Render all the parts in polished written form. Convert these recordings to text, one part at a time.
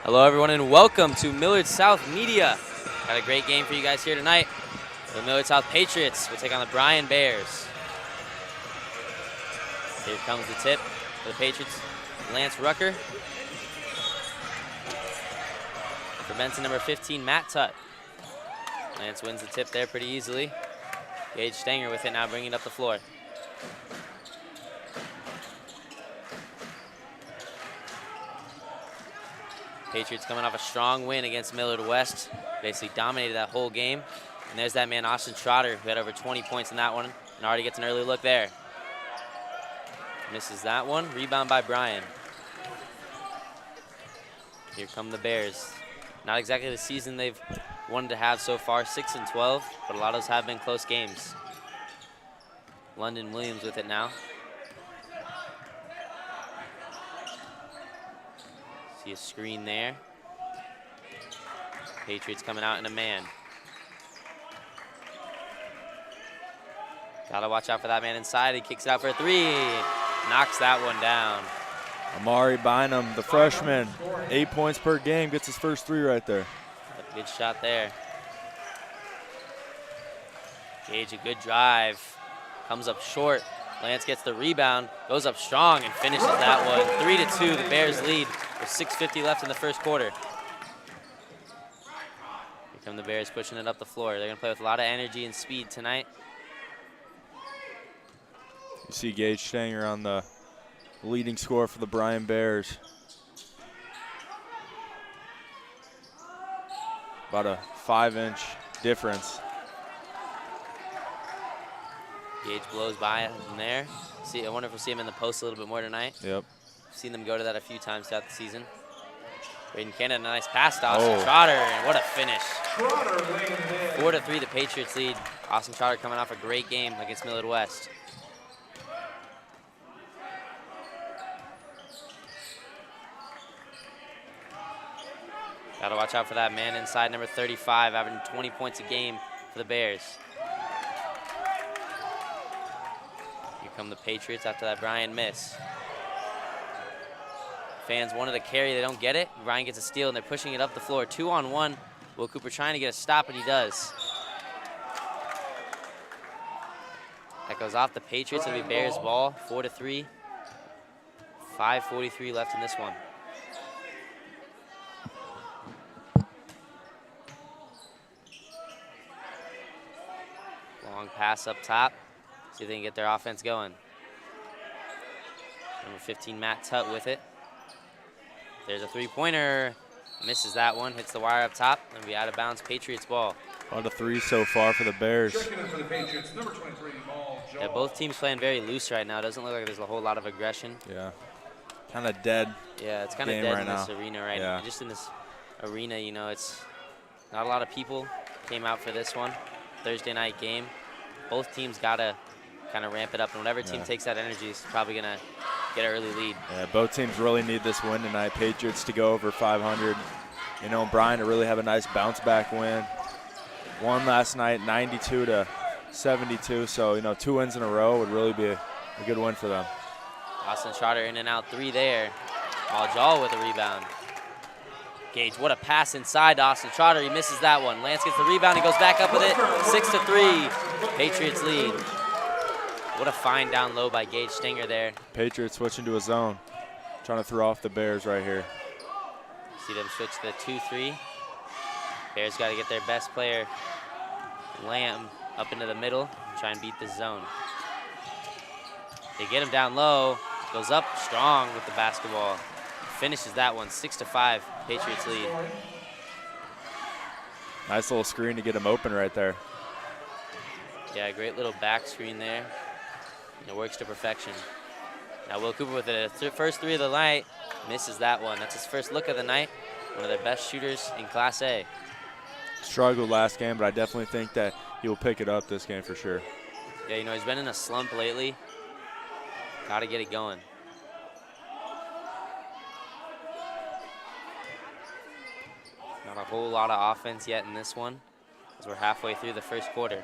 Hello everyone and welcome to Millard South Media. Got a great game for you guys here tonight. The Millard South Patriots will take on the Bryan Bears. Here comes the tip for the Patriots. Lance Rucker. For Benson, number 15, Matt Tutt. Lance wins the tip there pretty easily. Gage Stanger with it now, bringing it up the floor. Patriots coming off a strong win against Millard West. Basically dominated that whole game. And there's that man, Austin Trotter, who had over 20 points in that one and already gets an early look there. Misses that one. Rebound by Bryan. Here come the Bears. Not exactly the season they've wanted to have so far, 6-12, but a lot of those have been close games. London Williams with it now. See a screen there. Patriots coming out in a man. Gotta watch out for that man inside. He kicks it out for a three. Knocks that one down. Amari Bynum, the freshman, 8 points per game, gets his first three right there. Good shot there. Gage, a good drive. Comes up short. Lance gets the rebound, goes up strong and finishes that one. 3-2, the Bears lead with 6:50 left in the first quarter. Here come the Bears pushing it up the floor. They're gonna play with a lot of energy and speed tonight. You see Gage Stanger on the leading scorer for the Bryan Bears. About a 5-inch difference. Gage blows by him there. I wonder if we'll see him in the post a little bit more tonight. Yep. Seen them go to that a few times throughout the season. Braden Cannon, a nice pass to Austin Trotter, and what a finish. 4-3, the Patriots lead. Austin Trotter coming off a great game against Millard West. Gotta watch out for that man inside, number 35, averaging 20 points a game for the Bears. Here come the Patriots after that Bryan miss. Fans wanted to carry, they don't get it. Bryan gets a steal and they're pushing it up the floor. 2-on-1. Will Cooper trying to get a stop and he does. That goes off the Patriots. It'll be Bears ball, 4-3. 5:43 left in this one. Long pass up top. See if they can get their offense going. Number 15, Matt Tutt with it. There's a three-pointer. Misses that one. Hits the wire up top. And be out of bounds. Patriots ball. A lot of threes so far for the Bears. Yeah, both teams playing very loose right now. Doesn't look like there's a whole lot of aggression. Yeah. Kind of dead. Yeah, it's kind of dead right in this arena right now. Just in this arena, you know, it's not a lot of people came out for this one. Thursday night game. Both teams got to kind of ramp it up. And whatever team takes that energy is probably going to get an early lead. Yeah, both teams really need this win tonight. Patriots to go over 500. You know, Bryan to really have a nice bounce-back win. Won last night, 92-72. So, you know, 2 wins in a row would really be a good win for them. Austin Trotter in and out three there. Jaw with a rebound. Gage, what a pass inside to Austin Trotter. He misses that one. Lance gets the rebound. He goes back up with it. 6-3. Patriots lead. What a fine down low by Gage Stanger there. Patriots switching to a zone. Trying to throw off the Bears right here. See them switch to the 2-3. Bears got to get their best player, Lamb, up into the middle and try and beat the zone. They get him down low. Goes up strong with the basketball. Finishes that one, 6-5, Patriots lead. Nice little screen to get him open right there. Yeah, great little back screen there. And it works to perfection. Now Will Cooper with the first three of the night, misses that one. That's his first look of the night. One of their best shooters in Class A. Struggled last game, but I definitely think that he will pick it up this game for sure. Yeah, you know, he's been in a slump lately. Got to get it going. Not a whole lot of offense yet in this one, as we're halfway through the first quarter.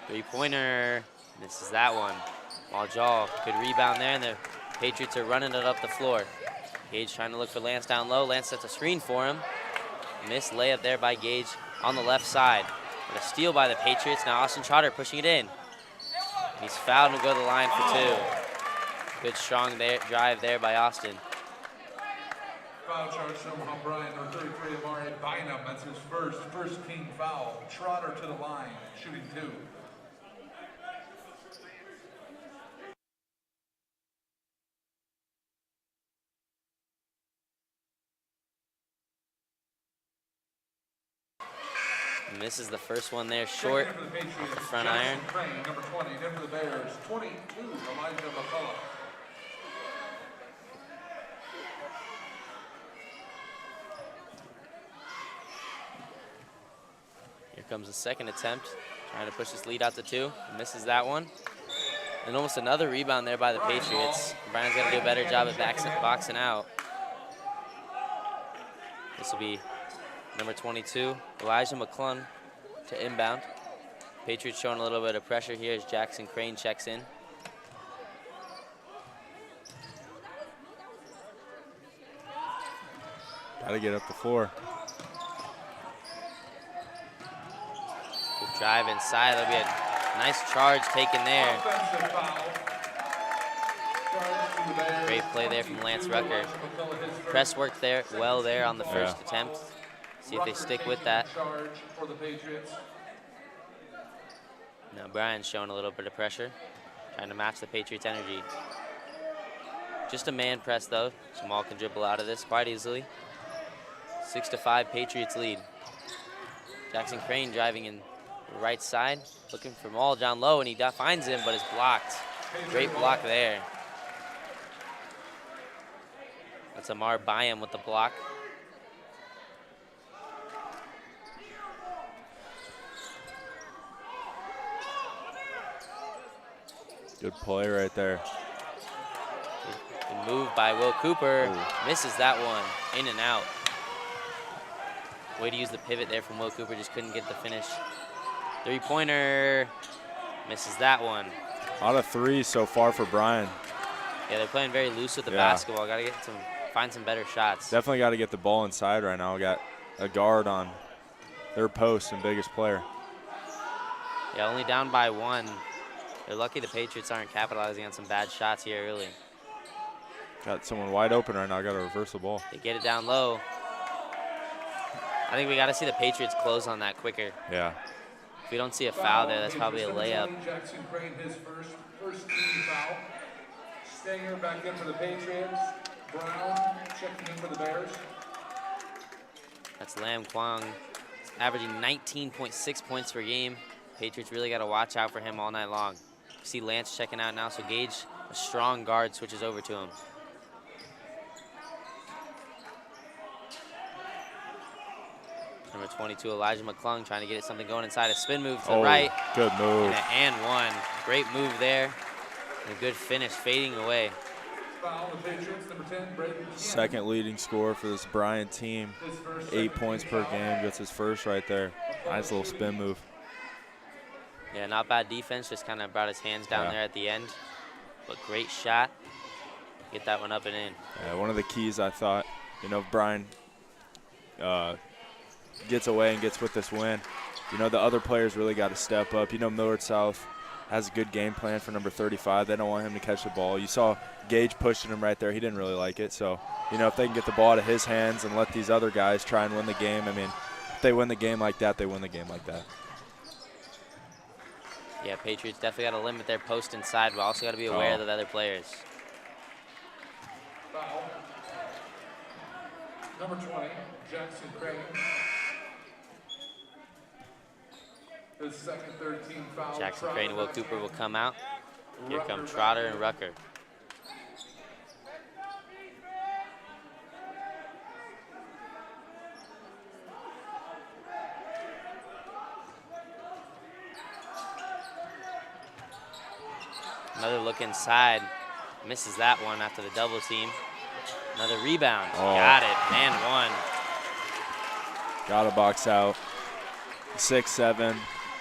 Three-pointer, misses that one. Jaw, good rebound there, and the Patriots are running it up the floor. Gage trying to look for Lance down low. Lance sets a screen for him. Missed layup there by Gage on the left side. But a steal by the Patriots. Now Austin Trotter pushing it in. He's fouled and will go to the line for 2. Good strong drive there by Austin. Foul charge to Omaha Bryan, number 33, Amari Bynum. That's his first team foul. Trotter to the line, shooting 2. Misses the first one there short off the front iron. Crane, number 20, in for the Bears, 22, Elijah McCullough. Here comes the second attempt, trying to push this lead out to 2. Misses that one. And almost another rebound there by the Patriots. Bryan's got to do a better job at boxing out. This will be number 22, Elijah McClung to inbound. Patriots showing a little bit of pressure here as Jackson Crane checks in. Got to get up the floor. Good drive inside. There'll be a nice charge taken there. Great play there from Lance Rucker. Press work there, well there on the first attempt. See if they stick with that. Now Bryan's showing a little bit of pressure, trying to match the Patriots' energy. Just a man press though. Jamal can dribble out of this quite easily. 6-5 Patriots lead. Jackson Crane driving in the right side, looking for Maul down low, and he finds him, but is blocked. Great block there. That's Amar Byam with the block. Good play right there. Good move by Will Cooper. Ooh. Misses that one. In and out. Way to use the pivot there from Will Cooper. Just couldn't get the finish. 3-pointer. Misses that one. A lot of 3s so far for Bryan. Yeah, they're playing very loose with the basketball. Got to find some better shots. Definitely got to get the ball inside right now. Got a guard on their post and biggest player. Yeah, only down by 1. They're lucky the Patriots aren't capitalizing on some bad shots here early. Got someone wide open right now. Got to reverse the ball. They get it down low. I think we got to see the Patriots close on that quicker. Yeah. If we don't see a foul there, that's probably a layup. Jackson Crane, his first team foul. Stanger back in for the Patriots. Brown checking in for the Bears. That's Lam Kwang, averaging 19.6 points per game. Patriots really got to watch out for him all night long. See Lance checking out now, so Gage, a strong guard, switches over to him. Number 22, Elijah McClung, trying to get something going inside. A spin move to the right. Good move. And one. Great move there. And a good finish, fading away. Foul, the Patriots, number 10, Braden. Second leading scorer for this Bryan team. 8 points per game. Gets his first right there. Nice little spin move. Yeah, not bad defense. Just kind of brought his hands down there at the end. But great shot. Get that one up and in. Yeah, one of the keys I thought, Bryan gets away and gets with this win. The other players really got to step up. Millard South has a good game plan for number 35. They don't want him to catch the ball. You saw Gage pushing him right there. He didn't really like it. So, if they can get the ball out of his hands and let these other guys try and win the game, if they win the game like that, they win the game like that. Yeah, Patriots definitely got to limit their post inside, but also got to be aware of the other players. Foul. Number 20, Jackson Crane. His second, 13 foul. Jackson Crane and Will Cooper will come out. Here come Trotter and Rucker. Another look inside. Misses that one after the double team. Another rebound. Got it. Man one. Got to box out. 6'7",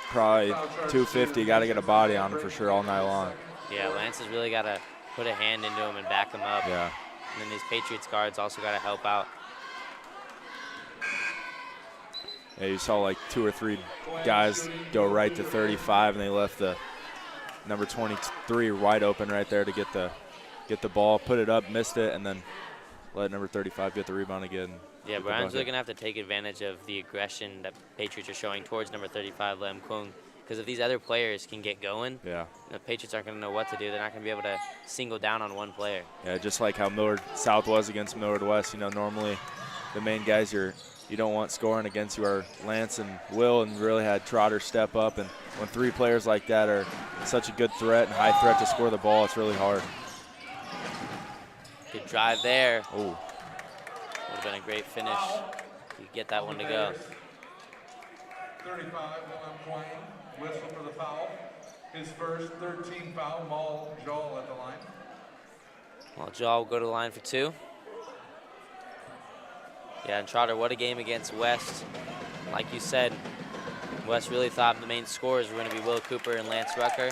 probably 250. Got to get a body on him for sure all night long. Yeah, Lance has really got to put a hand into him and back him up. Yeah. And then these Patriots guards also got to help out. Yeah, you saw like 2 or 3 guys go right to 35, and they left the number 23 wide open right there to get the ball, put it up, missed it, and then let number 35 get the rebound again. Yeah, Bryan's really going to have to take advantage of the aggression that Patriots are showing towards number 35, Lam Kung. Because if these other players can get going, yeah, the Patriots aren't going to know what to do. They're not going to be able to single down on one player. Yeah, just like how Millard South was against Millard West. You know, normally the main guys you don't want scoring against you are Lance and Will, and really had Trotter step up. And when 3 players like that are such a good threat and high threat to score the ball, it's really hard. Good drive there. Oh. Would have been a great finish. You get that one to go. 35, Willem Quine, whistle for the foul. His first 13 foul, Maul Jaw at the line. Well, Jaw will go to the line for 2. Yeah, and Trotter, what a game against West. Like you said, West really thought the main scorers were going to be Will Cooper and Lance Rucker.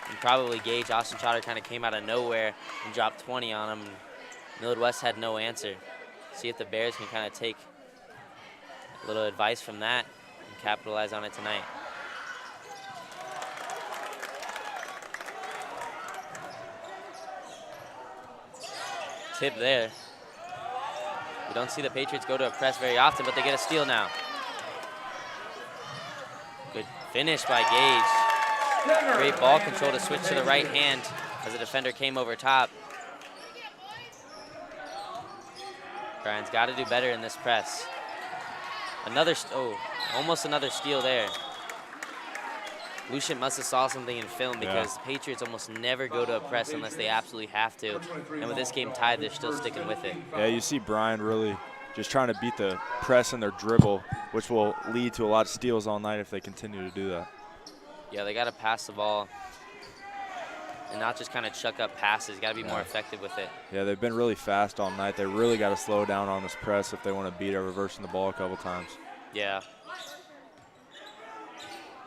And probably Gage. Austin Trotter kind of came out of nowhere and dropped 20 on him. Millard West had no answer. See if the Bears can kind of take a little advice from that and capitalize on it tonight. Tip there. We don't see the Patriots go to a press very often, but they get a steal now. Good finish by Gage. Great ball control to switch to the right hand as the defender came over top. Bryan's got to do better in this press. Almost another steal there. Lucian must have saw something in film because Patriots almost never go to a press unless they absolutely have to. And with this game tied, they're still sticking with it. Yeah, you see Bryan really just trying to beat the press and their dribble, which will lead to a lot of steals all night if they continue to do that. Yeah, they got to pass the ball and not just kind of chuck up passes. Got to be more effective with it. Yeah, they've been really fast all night. They really got to slow down on this press if they want to beat it, reversing the ball a couple times. Yeah.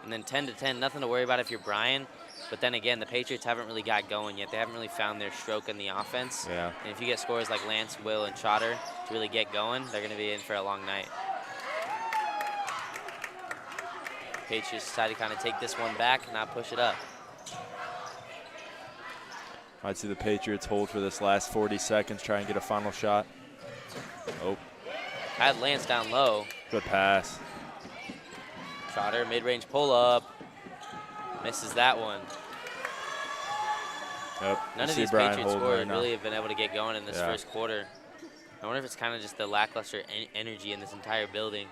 And then 10-10, nothing to worry about if you're Bryan. But then again, the Patriots haven't really got going yet. They haven't really found their stroke in the offense. Yeah. And if you get scorers like Lance, Will, and Trotter to really get going, they're going to be in for a long night. Patriots decide to kind of take this one back and not push it up. I'd see the Patriots hold for this last 40 seconds, try and get a final shot. Oh. Had Lance down low. Good pass. Trotter, mid-range pull-up. Misses that one. Yep. None of these Patriots scorers really have been able to get going in this first quarter. I wonder if it's kind of just the lackluster energy in this entire building.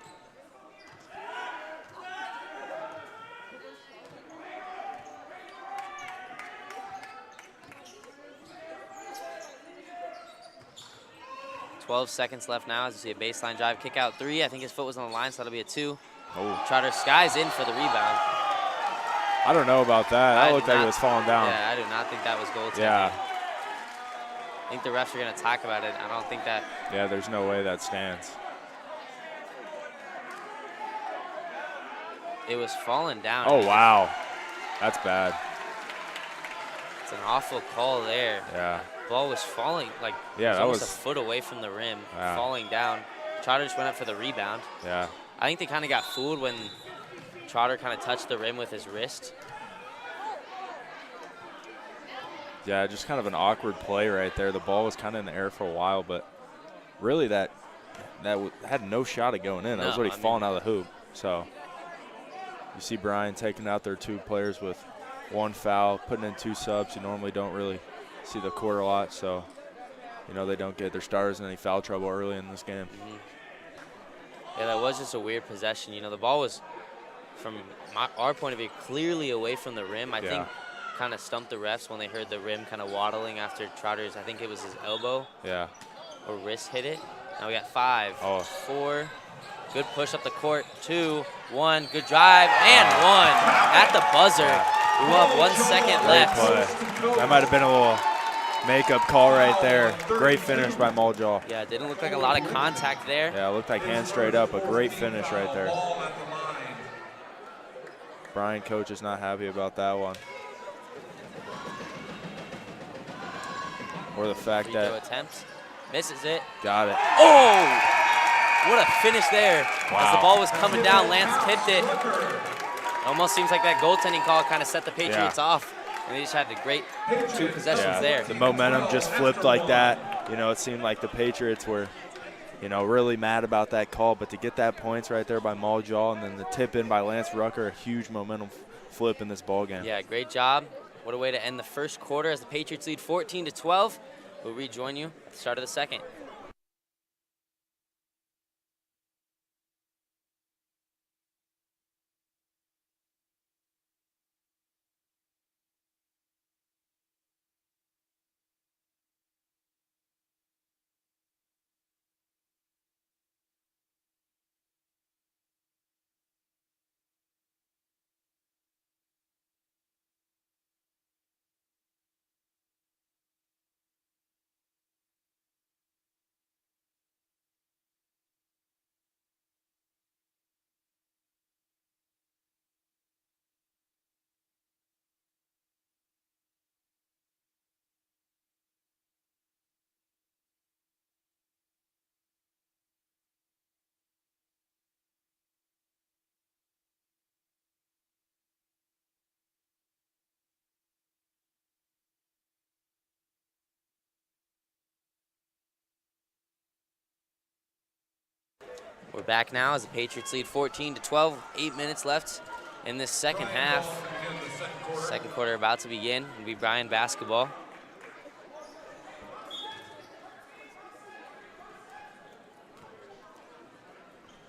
.12 seconds left now as you see a baseline drive, kick out 3. I think his foot was on the line, so that'll be a 2. Oh. Trotter skies in for the rebound. I don't know about that. That looked like it was falling down. Yeah, I do not think that was goaltending. Yeah. I think the refs are going to talk about it. I don't think that. Yeah, there's no way that stands. It was falling down. Oh, wow. That's bad. It's an awful call there. Yeah. Ball was falling, like almost a foot away from the rim, falling down. Trotter just went up for the rebound. Yeah. I think they kind of got fooled when Trotter kind of touched the rim with his wrist. Yeah, just kind of an awkward play right there. The ball was kind of in the air for a while, but really that had no shot at going in. That was already falling out of the hoop. So you see Bryan taking out their 2 players with 1 foul, putting in 2 subs. You normally don't really see the court a lot, so you know they don't get their starters in any foul trouble early in this game. Yeah, that was just a weird possession. You know, the ball was, from our point of view, clearly away from the rim. I think kind of stumped the refs when they heard the rim kind of waddling after Trotter's, I think it was his elbow or wrist hit it. Now we got 5, 4. Good push up the court. 2, 1. Good drive and 1 at the buzzer. We will have 1 second left. Play. That might have been a little makeup call right there. Great finish by Muljaw. Yeah, it didn't look like a lot of contact there. Yeah, it looked like hand straight up. A great finish right there. Bryan coach is not happy about that one. Or the fact that attempt. Misses it. Got it. Oh! What a finish there. Wow. As the ball was coming down, Lance tipped it. Almost seems like that goaltending call kind of set the Patriots off. And they just had the great 2 possessions there. The momentum just flipped like that. You know, it seemed like the Patriots were, you know, really mad about that call. But to get that points right there by Muljaw and then the tip in by Lance Rucker, a huge momentum flip in this ball game. Yeah, great job. What a way to end the first quarter as the Patriots lead 14-12. We'll rejoin you at the start of the second. We're back now as the Patriots lead 14-12, 8 minutes left in this second half. Second quarter about to begin. It'll be Bryan basketball.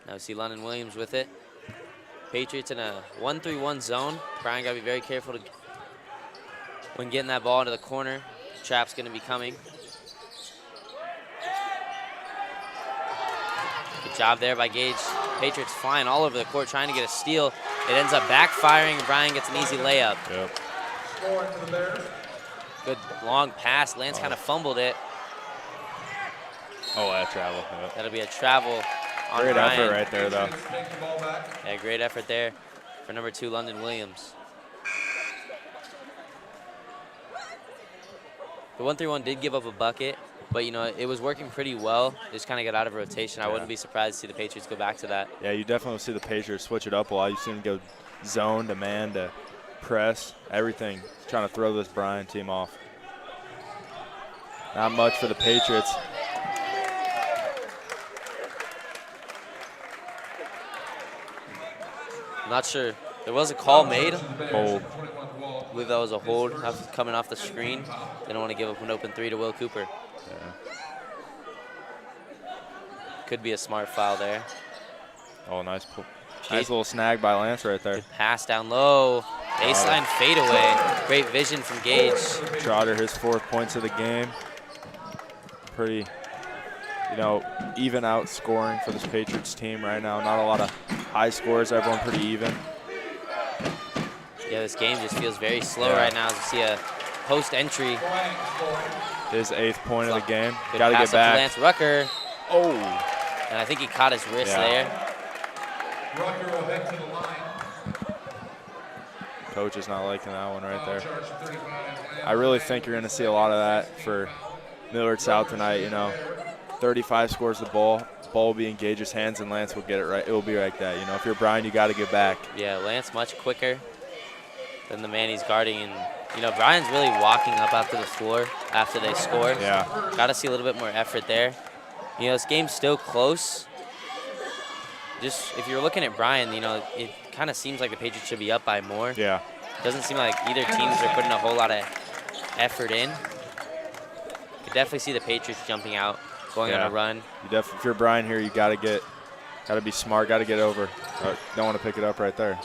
Now we see London Williams with it. Patriots in a 1-3-1 zone. Bryan got to be very careful when getting that ball into the corner. Trap's going to be coming. Good job there by Gage. Patriots flying all over the court trying to get a steal. It ends up backfiring, and Bryan gets an easy layup. Yep. Good long pass. Lance kind of fumbled it. Oh, that travel. Yep. That'll be a travel on Great Bryan. effort right there, though. Yeah, great effort there for number 2, London Williams. The 1-3-1 did give up a bucket, but, you know, it was working pretty well. Just kind of got out of rotation. I wouldn't be surprised to see the Patriots go back to that. Yeah, you definitely see the Patriots switch it up a lot. You've seen them go zone to man to press, everything, trying to throw this Bryan team off. Not much for the Patriots. I'm not sure. There was a call made. Hold. I believe that was a hold coming off the screen. They don't want to give up an open 3 to Will Cooper. Yeah. Could be a smart foul there. Oh, nice little snag by Lance right there. Good pass down low. Baseline fadeaway. Great vision from Gage. Trotter, his 4th points of the game. Pretty, you know, even out scoring for this Patriots team right now. Not a lot of high scores, everyone pretty even. Yeah, this game just feels very slow right now as we see a post entry. His 8th point of the game. Good Got to pass get back. up to Lance Rucker. Oh. And I think he caught his wrist there. Rucker will head to the line. Coach is not liking that one right there. I really think you're going to see a lot of that for Millard South tonight. You know, 35 scores the ball. Ball will be in Gage's hands, and Lance will get it right. It will be like that. You know, if you're Bryan, you got to get back. Yeah, Lance much quicker than the man he's guarding. And, you know, Bryan's really walking up after the floor after they score. Yeah. Got to see a little bit more effort there. You know, this game's still close. Just if you're looking at Bryan, you know, it kind of seems like the Patriots should be up by more. Yeah. Doesn't seem like either teams are putting a whole lot of effort in. Could definitely see the Patriots jumping out, going on a run. If you're Bryan here, you got to be smart, got to get over. Don't want to pick it up right there.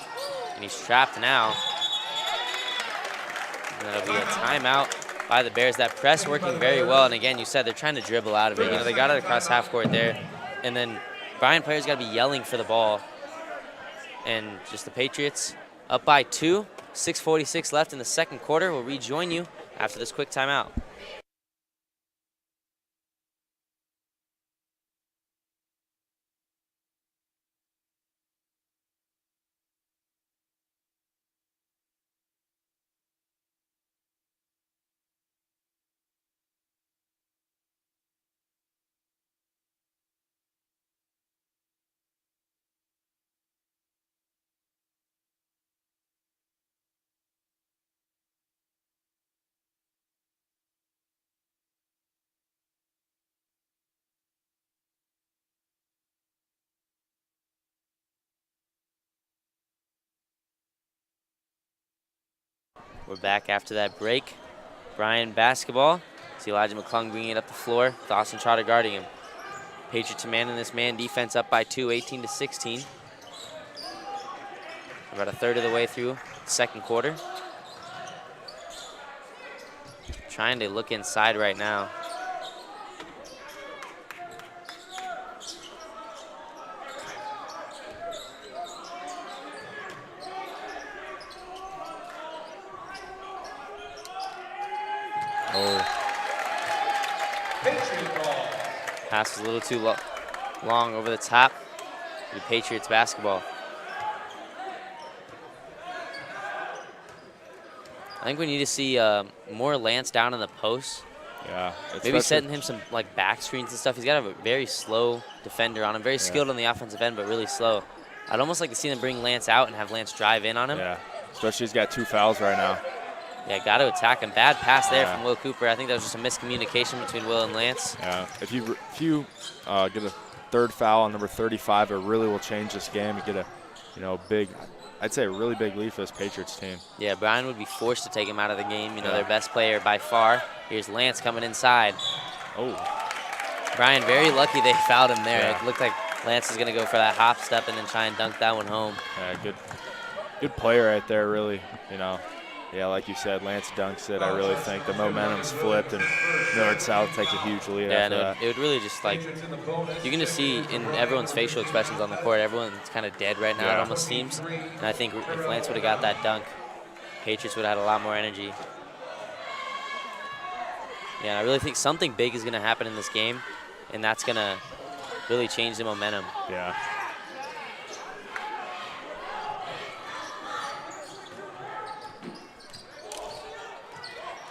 And he's trapped now. And that'll be a timeout by the Bears. That press working very well. And again, you said they're trying to dribble out of it. You know, they got it across half court there. And then Bryan players got to be yelling for the ball. And just the Patriots up by 2. 6:46 left in the second quarter. We'll rejoin you after this quick timeout. We're back after that break. Bryan basketball. See Elijah McClung bringing it up the floor with Austin Trotter guarding him. Patriots manning this man defense up by 2, 18-16. About a third of the way through the second quarter. Trying to look inside right now. Oh. Pass was a little too long over the top. The Patriots basketball. I think we need to see more Lance down in the post. Yeah. Maybe setting him some like back screens and stuff. He's got a very slow defender on him. Very skilled on the offensive end, but really slow. I'd almost like to see them bring Lance out and have Lance drive in on him. Yeah, especially he's got 2 fouls right now. Yeah, got to attack him. Bad pass there from Will Cooper. I think that was just a miscommunication between Will and Lance. Yeah, if you get a 3rd foul on number 35, it really will change this game. You get a, big, I'd say a really big lead for this Patriots team. Yeah, Bryan would be forced to take him out of the game. Their best player by far. Here's Lance coming inside. Oh. Bryan very lucky they fouled him there. It looked like Lance is going to go for that hop step and then try and dunk that one home. Yeah, good play right there, really, Yeah, like you said, Lance dunks it. I really think the momentum's flipped, and Millard South takes a huge lead after that. It would really just like, you can just see in everyone's facial expressions on the court, everyone's kind of dead right now, it almost seems. And I think if Lance would have got that dunk, Patriots would have had a lot more energy. Yeah, I really think something big is going to happen in this game, and that's going to really change the momentum. Yeah.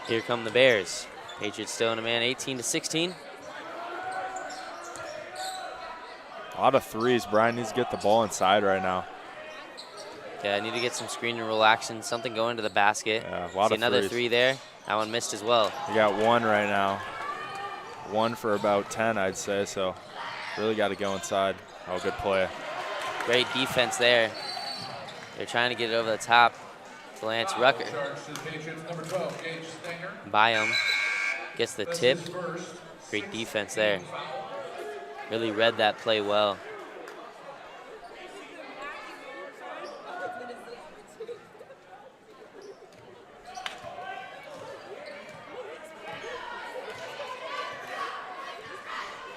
Here come the Bears. Patriots still in a man, 18-16. A lot of threes. Bryan needs to get the ball inside right now. Yeah, I need to get some screen and roll action, something going to the basket. Yeah, a lot See of another threes. 3 there. That one missed as well. You got 1 right now. 1 for about 10, I'd say, so really got to go inside. Oh, good play. Great defense there. They're trying to get it over the top. Lance Rucker. Byam gets the tip. Great defense there. Really read that play well.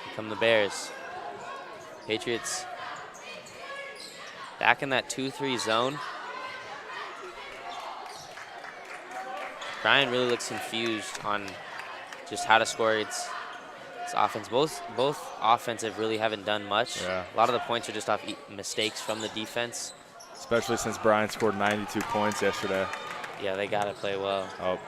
Here come the Bears. Patriots back in that 2-3 zone. Bryan really looks confused on just how to score its offense. Both offensive really haven't done much. Yeah. A lot of the points are just off mistakes from the defense. Especially since Bryan scored 92 points yesterday. Yeah, they got to play well. Oh.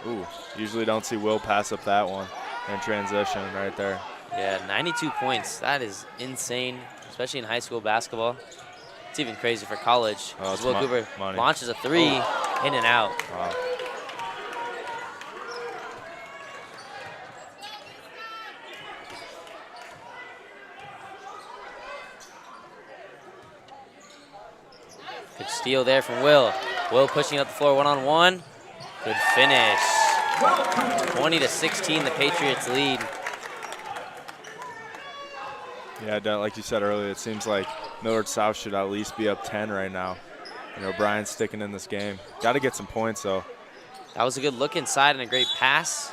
Ooh, usually don't see Will pass up that one in transition right there. Yeah, 92 points. That is insane, especially in high school basketball. It's even crazy for college. Oh, Will Cooper launches a 3, in and out. Wow. Good steal there from Will. Will pushing up the floor one-on-one. Good finish. 20-16, the Patriots lead. Yeah, like you said earlier, it seems like Millard South should at least be up 10 right now. Bryan's sticking in this game. Got to get some points, though. That was a good look inside and a great pass.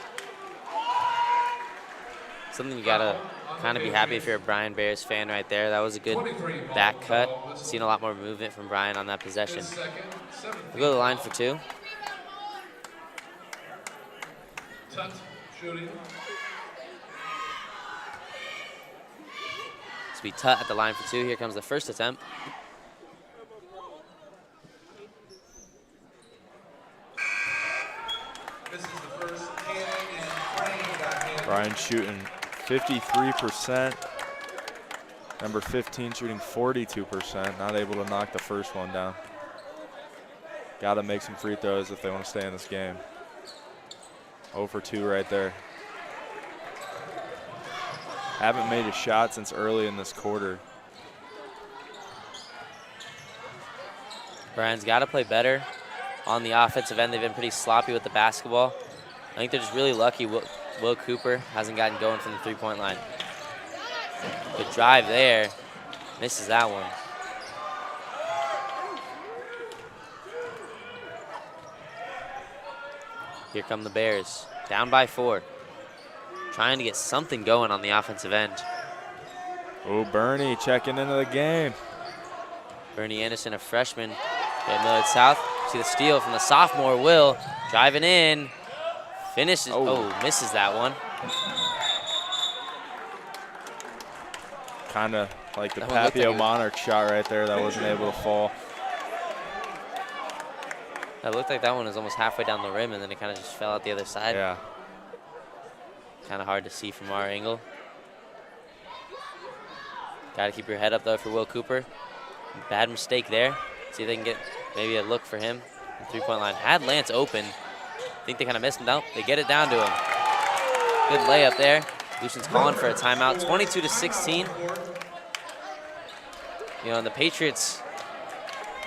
Something you got to kind of be happy if you're a Bryan Bears fan right there. That was a good back cut. Seen a lot more movement from Bryan on that possession. We'll go to the line for 2. It's be Tut at the line for 2. Here comes the first attempt. Bryan shooting 53%. Number 15 shooting 42%. Not able to knock the first one down. Got to make some free throws if they want to stay in this game. 0 for 2 right there. Haven't made a shot since early in this quarter. Bryan's got to play better. on the offensive end. They've been pretty sloppy with the basketball. I think they're just really lucky Will Cooper hasn't gotten going from the three-point line. Good drive there. Misses that one. Here come the Bears. Down by 4. Trying to get something going on the offensive end. Oh, Bernie checking into the game. Bernie Anderson, a freshman at Millard South. See the steal from the sophomore, Will. Driving in. Finishes. Oh, misses that one. Kind of like the Papio Monarch shot right there that wasn't able to fall. It looked like that one was almost halfway down the rim, and then it kind of just fell out the other side. Yeah. Kind of hard to see from our angle. Got to keep your head up, though, for Will Cooper. Bad mistake there. See if they can get maybe a look for him. The three-point line had Lance open. I think they kind of missed him. No, they get it down to him. Good layup there. Lucian's calling for a timeout. 22-16. You know, and the Patriots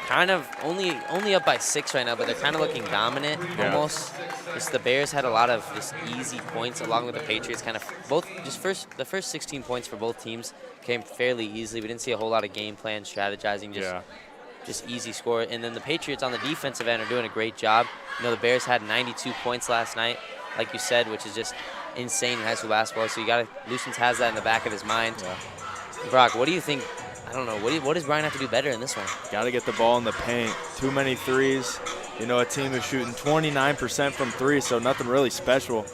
kind of only up by 6 right now, but they're kind of looking dominant almost. Just the Bears had a lot of just easy points along with the Patriots. Kind of the first 16 points for both teams came fairly easily. We didn't see a whole lot of game plan strategizing, just easy score. And then the Patriots on the defensive end are doing a great job. You know, the Bears had 92 points last night, like you said, which is just insane in high school basketball. So Lucians has that in the back of his mind. Yeah. Brock, what do you think? I don't know. What does Bryan have to do better in this one? Got to get the ball in the paint. Too many threes. You know, a team is shooting 29% from 3, so nothing really special.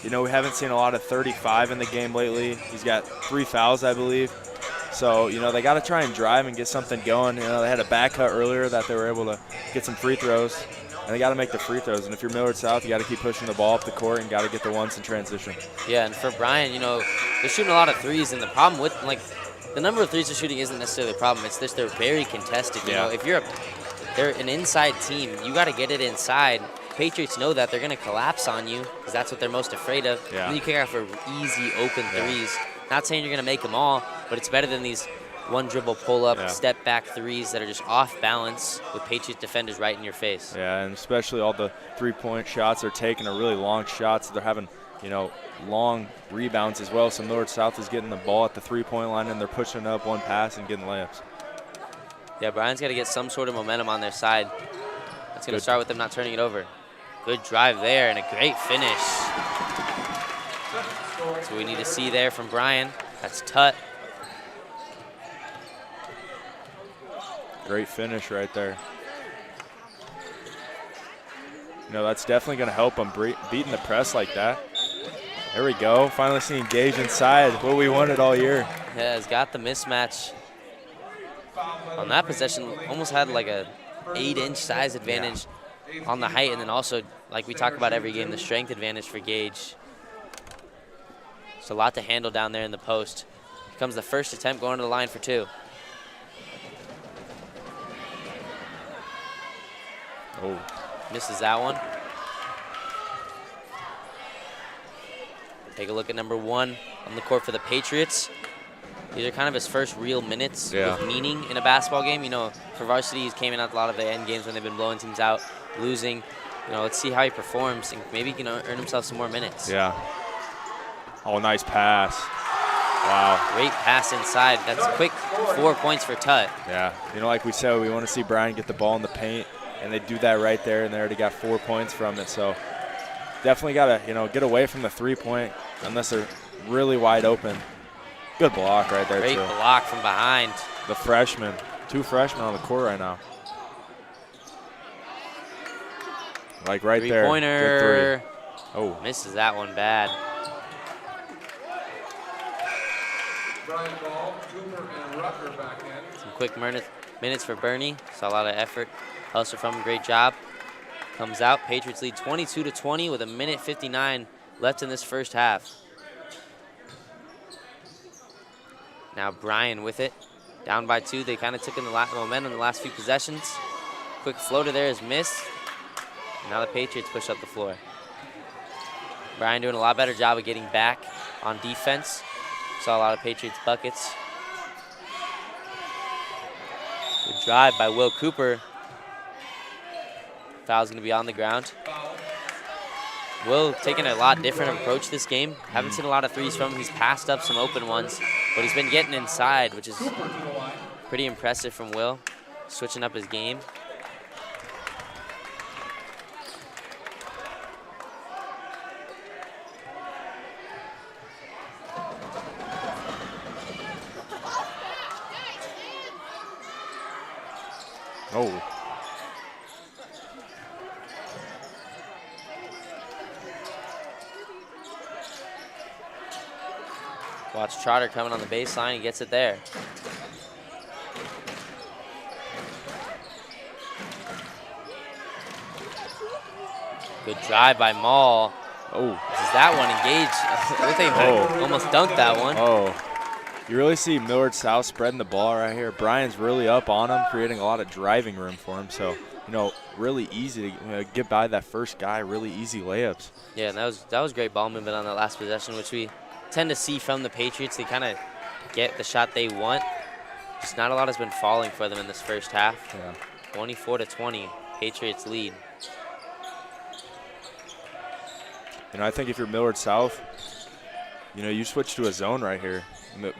You know, we haven't seen a lot of 35 in the game lately. He's got 3 fouls, I believe. So, you know, they got to try and drive and get something going. You know, they had a back cut earlier that they were able to get some free throws. And they got to make the free throws. And if you're Millard South, you got to keep pushing the ball up the court and got to get the ones in transition. Yeah, and for Bryan, you know, they're shooting a lot of threes. And the problem with, like, the number of threes they're shooting isn't necessarily a problem. It's just they're very contested. You know, if they're an inside team, you got to get it inside. Patriots know that. They're going to collapse on you because that's what they're most afraid of. Yeah. And then you kick out for easy open threes. Not saying you're going to make them all, but it's better than these one dribble pull-up, step-back threes that are just off balance with Patriots defenders right in your face. Yeah, and especially all the three-point shots they're taking are really long shots. They're having, you know, long rebounds as well. So Millard South is getting the ball at the three-point line, and they're pushing up one pass and getting layups. Yeah, Bryan's got to get some sort of momentum on their side. That's going to start with them not turning it over. Good drive there and a great finish. That's what we need to see there from Bryan. That's Tut. Great finish right there. You know, that's definitely going to help them beating the press like that. There we go. Finally seeing Gage inside, what we wanted all year. Yeah, he's got the mismatch. On that possession, almost had like a 8-inch size advantage on the height, and then also, like we talk about every game, the strength advantage for Gage. It's a lot to handle down there in the post. Here comes the first attempt going to the line for 2. Oh. Misses that one. Take a look at number 1 on the court for the Patriots. These are kind of his first real minutes with meaning in a basketball game. You know, for Varsity, he's came in at a lot of the end games when they've been blowing teams out, losing. You know, let's see how he performs, and maybe he can earn himself some more minutes. Yeah. Oh, nice pass. Wow. Great pass inside. That's a quick 4 points for Tut. Yeah. You know, like we said, we want to see Bryan get the ball in the paint, and they do that right there, and they already got 4 points from it. So definitely got to, you know, get away from the three-point unless they're really wide open. Good block right there, Great block from behind. The freshman. 2 freshmen on the court right now. Like right there. Three-pointer. Oh. Misses that one bad. Bryan Ball, Cooper, and Rucker back in. Some quick minutes for Bernie. Saw a lot of effort. Hustle from him, great job. Comes out. Patriots lead 22-20 with 1:59 left in this first half. Now Bryan with it. Down by 2. They kind of took in the momentum in the last few possessions. Quick floater there is missed. And now the Patriots push up the floor. Bryan doing a lot better job of getting back on defense. Saw a lot of Patriots buckets. Good drive by Will Cooper. Foul's going to be on the ground. Will taking a lot different approach this game. Haven't seen a lot of threes from him. He's passed up some open ones, but he's been getting inside, which is pretty impressive from Will, switching up his game. Oh. Watch Trotter coming on the baseline. He gets it there. Good drive by Maul. Oh. Is that one engaged? Look like they almost dunked that one. Oh. You really see Millard South spreading the ball right here. Bryan's really up on him, creating a lot of driving room for him. So, you know, really easy to get by that first guy, really easy layups. Yeah, and that was great ball movement on that last possession, which we tend to see from the Patriots. They kind of get the shot they want. Just not a lot has been falling for them in this first half. Yeah. 24-20, Patriots lead. You know, I think if you're Millard South, you know, you switch to a zone right here.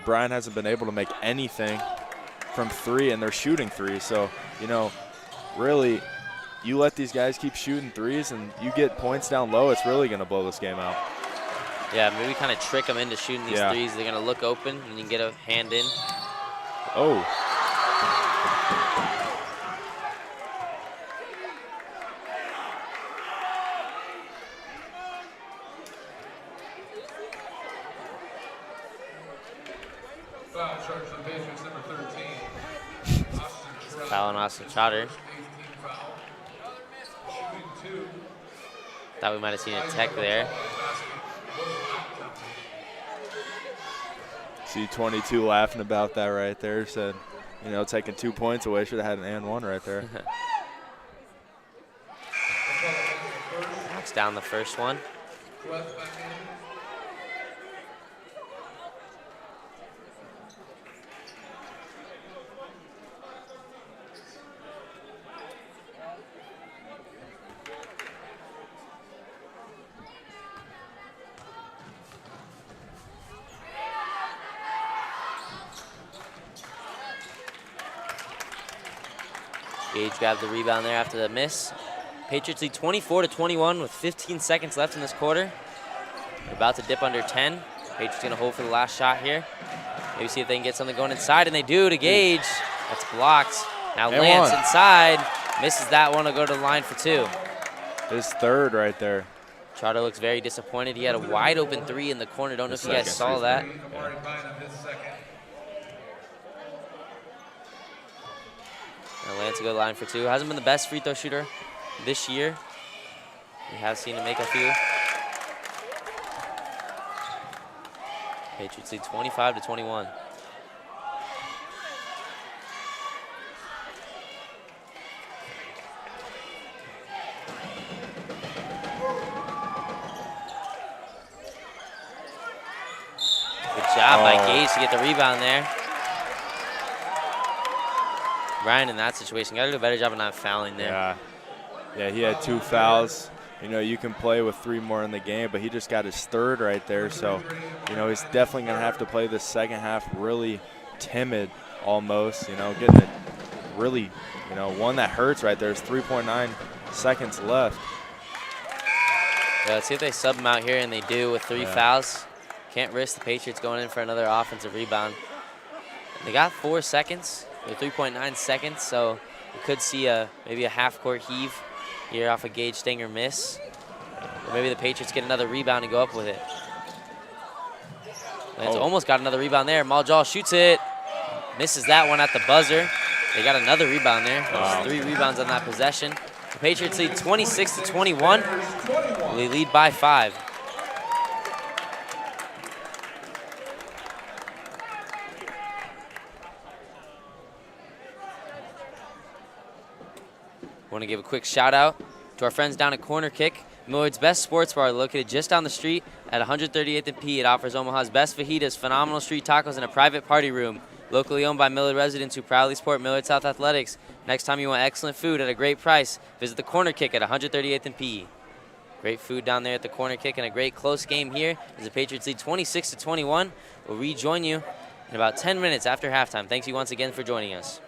Bryan hasn't been able to make anything from three, and they're shooting three. So, you know, really, you let these guys keep shooting threes, and you get points down low, it's really going to blow this game out. Yeah, maybe kind of trick them into shooting these threes. They're going to look open, and you can get a hand in. Oh. Foul on Austin Trotter. Thought we might have seen a tech there. See 22 laughing about that right there. Said, you know, taking 2 points away. Should have had an and one right there. Knocks down the first one. Gage grabbed the rebound there after the miss. Patriots lead 24-21 with 15 seconds left in this quarter. They're about to dip under 10. Patriots gonna hold for the last shot here. Maybe see if they can get something going inside, and they do to Gage. That's blocked. Now And Lance one. inside. Misses that one to go to the line for two. His third right there. Trotter looks very disappointed. He had a wide open three in the corner. Don't know if you guys saw that. And Lance will go to the line for two. Hasn't been the best free throw shooter this year. We have seen him make a few. Patriots lead 25-21. Good job by Gage to get the rebound there. Bryan in that situation got to do a better job of not fouling there. Yeah, he had 2 fouls. You know, you can play with 3 more in the game, but he just got his third right there. So, you know, he's definitely going to have to play the second half really timid almost, you know, getting it really, you know, one that hurts right there. There's 3.9 seconds left. Yeah, let's see if they sub him out here, and they do with 3 fouls. Can't risk the Patriots going in for another offensive rebound. They got 4 seconds. They're 3.9 seconds, so we could see maybe a half-court heave here off a Gage Stanger miss. Or maybe the Patriots get another rebound and go up with it. Lance almost got another rebound there. Maljal shoots it. Misses that one at the buzzer. They got another rebound there. There's 3 rebounds on that possession. The Patriots lead 26-21. They lead by 5. Want to give a quick shout out to our friends down at Corner Kick, Millard's best sports bar, located just down the street at 138th and P. It offers Omaha's best fajitas, phenomenal street tacos, and a private party room. Locally owned by Millard residents who proudly support Millard South Athletics. Next time you want excellent food at a great price, visit the Corner Kick at 138th and PE. Great food down there at the Corner Kick and a great close game here as the Patriots lead 26-21. We'll rejoin you in about 10 minutes after halftime. Thanks you once again for joining us.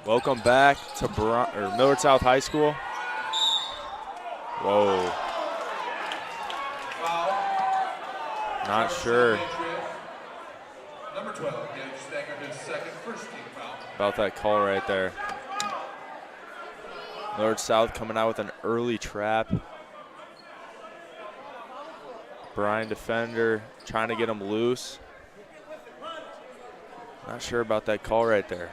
Welcome back to Millard South High School. Whoa. Foul. Not sure Number 12, Gage Stanger, his second first team foul. about that call right there. Millard South coming out with an early trap. Bryan defender trying to get him loose. Not sure about that call right there.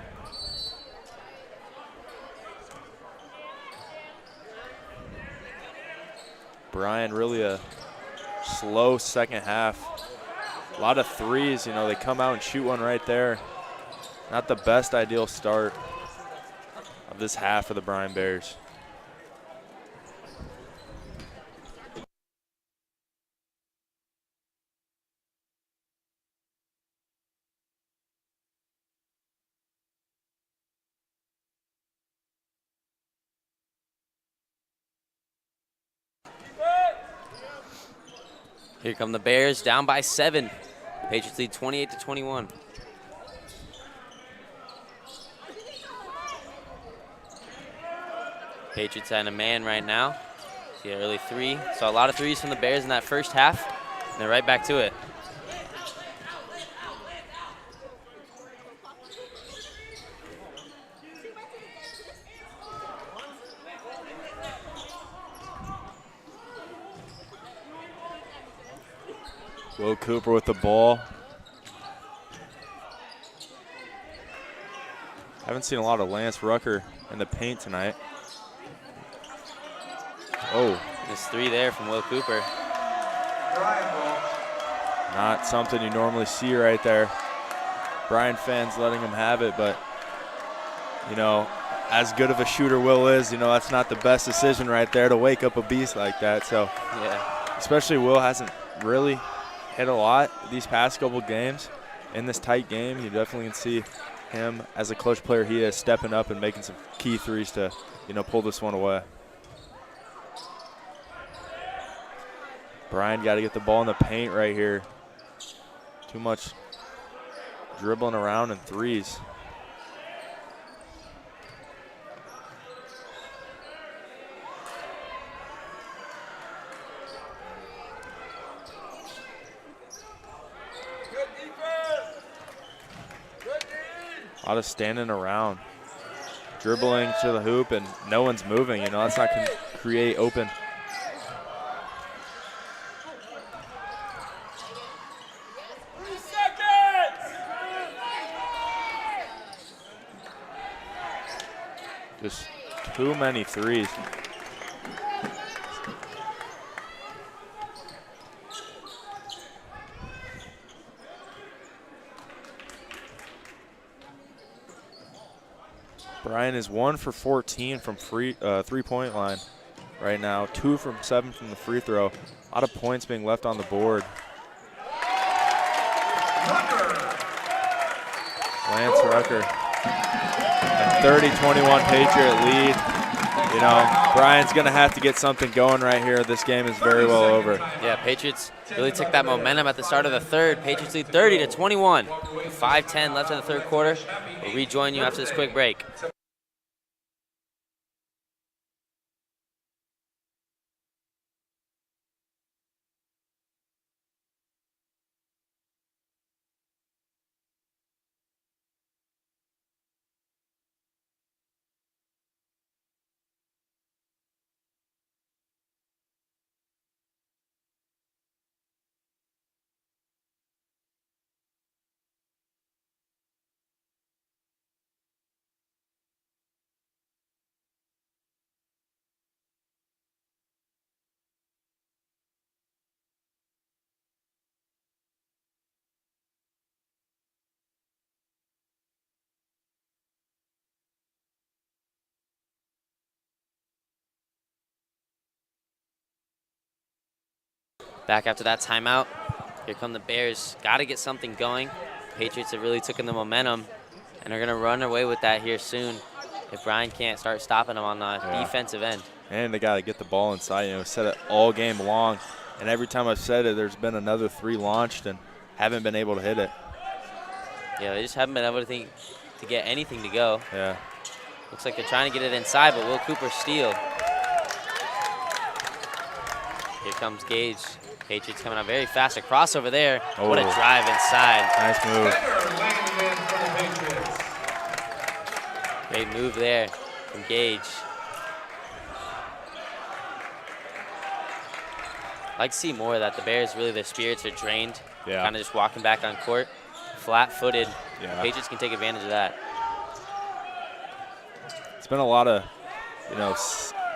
Bryan really a slow second half. A lot of threes, you know, they come out and shoot one right there. Not the best ideal start of this half for the Bryan Bears. Here come the Bears, down by 7. Patriots lead 28-21. Patriots had a man right now. See an early 3. Saw a lot of threes from the Bears in that first half. And they're right back to it. Will Cooper with the ball. Haven't seen a lot of Lance Rucker in the paint tonight. Oh. There's 3 there from Will Cooper. Not something you normally see right there. Bryan fans letting him have it, but, you know, as good of a shooter Will is, you know, that's not the best decision right there to wake up a beast like that. So, yeah. Especially Will hasn't really hit a lot these past couple games. In this tight game, you definitely can see him as a clutch player he is stepping up and making some key threes to, you know, pull this one away. Bryan got to get the ball in the paint right here. Too much dribbling around and threes. A lot of standing around, dribbling to the hoop, and no one's moving. You know, that's not going to create open. Just too many threes. Bryan is 1 for 14 from three-point line right now. 2 from 7 from the free throw. A lot of points being left on the board. Lance Rucker. A 30-21 Patriot lead. You know, Bryan's going to have to get something going right here. This game is very well over. Yeah, Patriots really took that momentum at the start of the third. Patriots lead 30-21. 5:10 left in the third quarter. We'll rejoin you after this quick break. Back after that timeout. Here come the Bears. Got to get something going. Patriots have really taken the momentum, and they're going to run away with that here soon if Bryan can't start stopping them on the defensive end. And they got to get the ball inside. You know, said it all game long, and every time I've said it, there's been another 3 launched and haven't been able to hit it. Yeah, they just haven't been able to get anything to go. Yeah. Looks like they're trying to get it inside, but Will Cooper steal. Here comes Gage. Patriots coming out very fast. A crossover there. Oh. What a drive inside. Nice move. Great move there from Gage. I like to see more of that. The Bears, really, their spirits are drained. Yeah. Kind of just walking back on court, flat-footed. Yeah. Patriots can take advantage of that. It's been a lot of,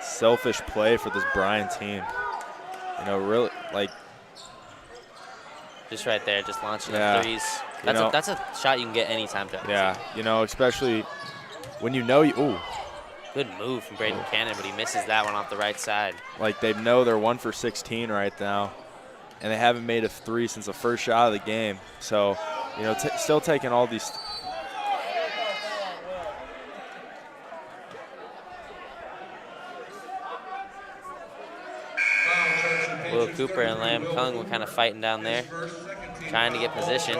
selfish play for this Bryan team. Really, like. Just right there, just launching Yeah. the threes. That's a shot you can get anytime. Yeah, especially when ooh. Good move from Braden Cannon, but he misses that one off the right side. Like, they know they're 1 for 16 right now, and they haven't made a three since the first shot of the game. So, still taking all these. Will Cooper and Lam Kung were kind of fighting down there, trying to get position.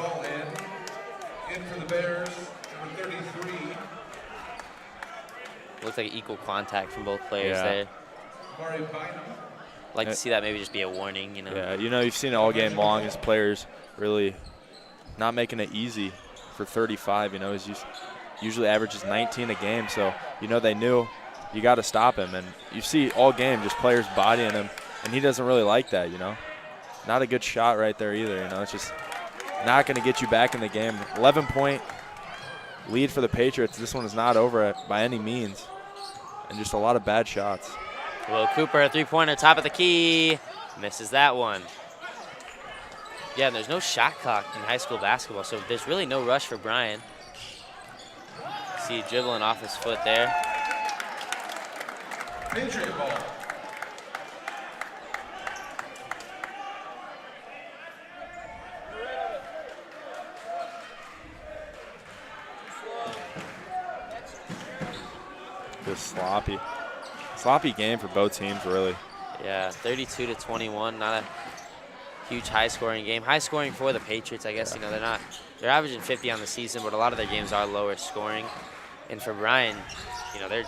In for the Bears, number 33. Looks like equal contact from both players there. Like to see that maybe just be a warning, Yeah, you've seen it all game long as players really not making it easy for 35. He's usually averages 19 a game, so they knew you got to stop him, and you see all game just players bodying him, and he doesn't really like that. Not a good shot right there either. It's just not going to get you back in the game. 11-point lead for the Patriots. This one is not over by any means, and just a lot of bad shots. Will Cooper, a three-pointer, top of the key, misses that one. Yeah, and there's no shot clock in high school basketball, so there's really no rush for Bryan. See dribbling off his foot there. Patriot ball. Just sloppy game for both teams, really. Yeah, 32-21, not a huge high-scoring game. High-scoring for the Patriots, I guess. They're averaging 50 on the season, but a lot of their games are lower scoring. And for Bryan, they're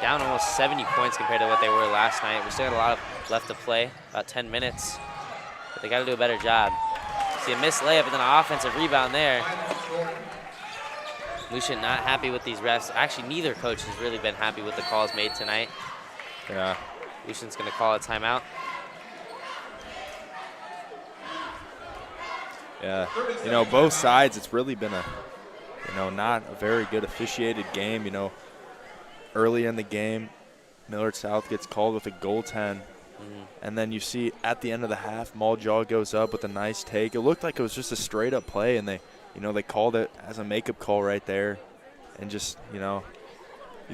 down almost 70 points compared to what they were last night. We still got a lot left to play, about 10 minutes, but they got to do a better job. See a missed layup and then an offensive rebound there. Lucian not happy with these refs. Actually, neither coach has really been happy with the calls made tonight. Yeah. Lucian's going to call a timeout. Yeah. Both sides, it's really been not a very good officiated game. Early in the game, Millard South gets called with a goaltend. And then you see at the end of the half, Muljaw goes up with a nice take. It looked like it was just a straight-up play, and they called it as a makeup call right there. And just, you'd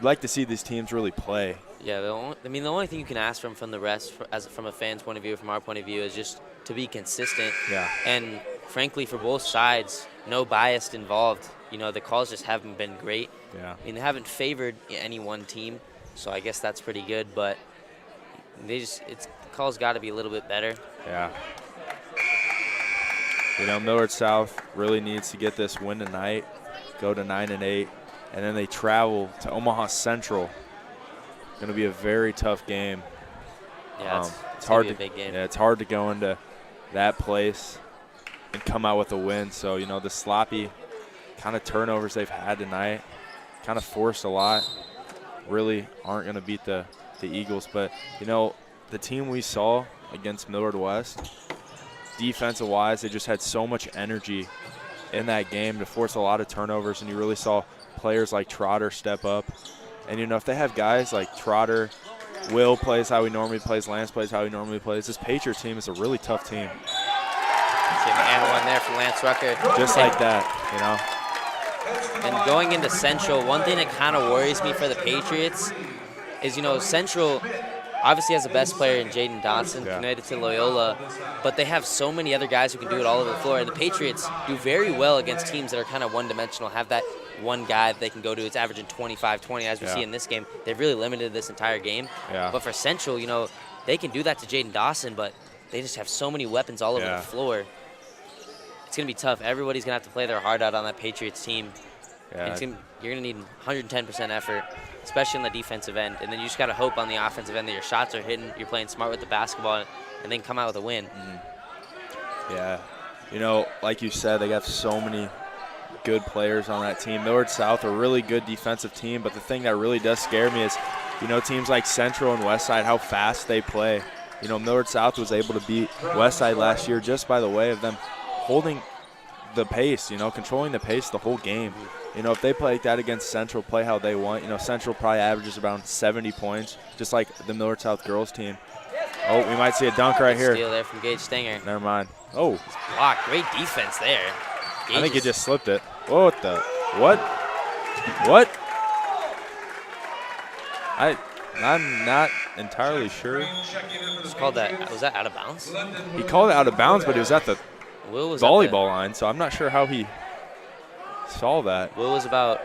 like to see these teams really play. Yeah, the only thing you can ask from the refs, from a fan's point of view, from our point of view, is just to be consistent. Yeah. And frankly, for both sides, no bias involved. The calls just haven't been great. Yeah. They haven't favored any one team, so I guess that's pretty good. But the calls got to be a little bit better. Yeah. Millard South really needs to get this win tonight, go to 9-8, and then they travel to Omaha Central. Going to be a very tough game. Yeah, it's hard to be a big game. Yeah, it's hard to go into that place and come out with a win. So the sloppy kind of turnovers they've had tonight, kind of forced a lot. Really aren't going to beat the Eagles, but the team we saw against Millard West, defensive-wise, they just had so much energy in that game to force a lot of turnovers, and you really saw players like Trotter step up. And, if they have guys like Trotter, Will plays how he normally plays, Lance plays how he normally plays, this Patriots team is a really tough team. See an one there from Lance Rucker. Just like that, And going into Central, one thing that kind of worries me for the Patriots is, Central obviously has the best player in Jaden Dodson, connected to Loyola, but they have so many other guys who can do it all over the floor. And the Patriots do very well against teams that are kind of one-dimensional, have that one guy that they can go to. It's averaging 25-20, as we see in this game. They've really limited this entire game. Yeah. But for Central, they can do that to Jaden Dawson, but they just have so many weapons all over the floor. It's going to be tough. Everybody's going to have to play their heart out on that Patriots team. Yeah. And you're going to need 110% effort, especially on the defensive end. And then you just got to hope on the offensive end that your shots are hitting, you're playing smart with the basketball, and then come out with a win. Yeah. You know, like you said, they got so many good players on that team. Millard South, a really good defensive team, but the thing that really does scare me is, you know, teams like Central and Westside, how fast they play. You know, Millard South was able to beat Westside last year just by the way of them holding the pace, you know, controlling the pace the whole game. You know, if they play like that against Central, play how they want, you know, Central probably averages around 70 points, just like the Millard South girls team. Oh, we might see a dunk right here. Steal there from Gage Stenger. Never mind. Oh. Block. Great defense there. I think he just slipped it. What the? What? What? I'm not entirely sure. Just called that. Was that out of bounds? He called it out of bounds, but he was at the Will was volleyball line, so I'm not sure how he saw that. Will was about.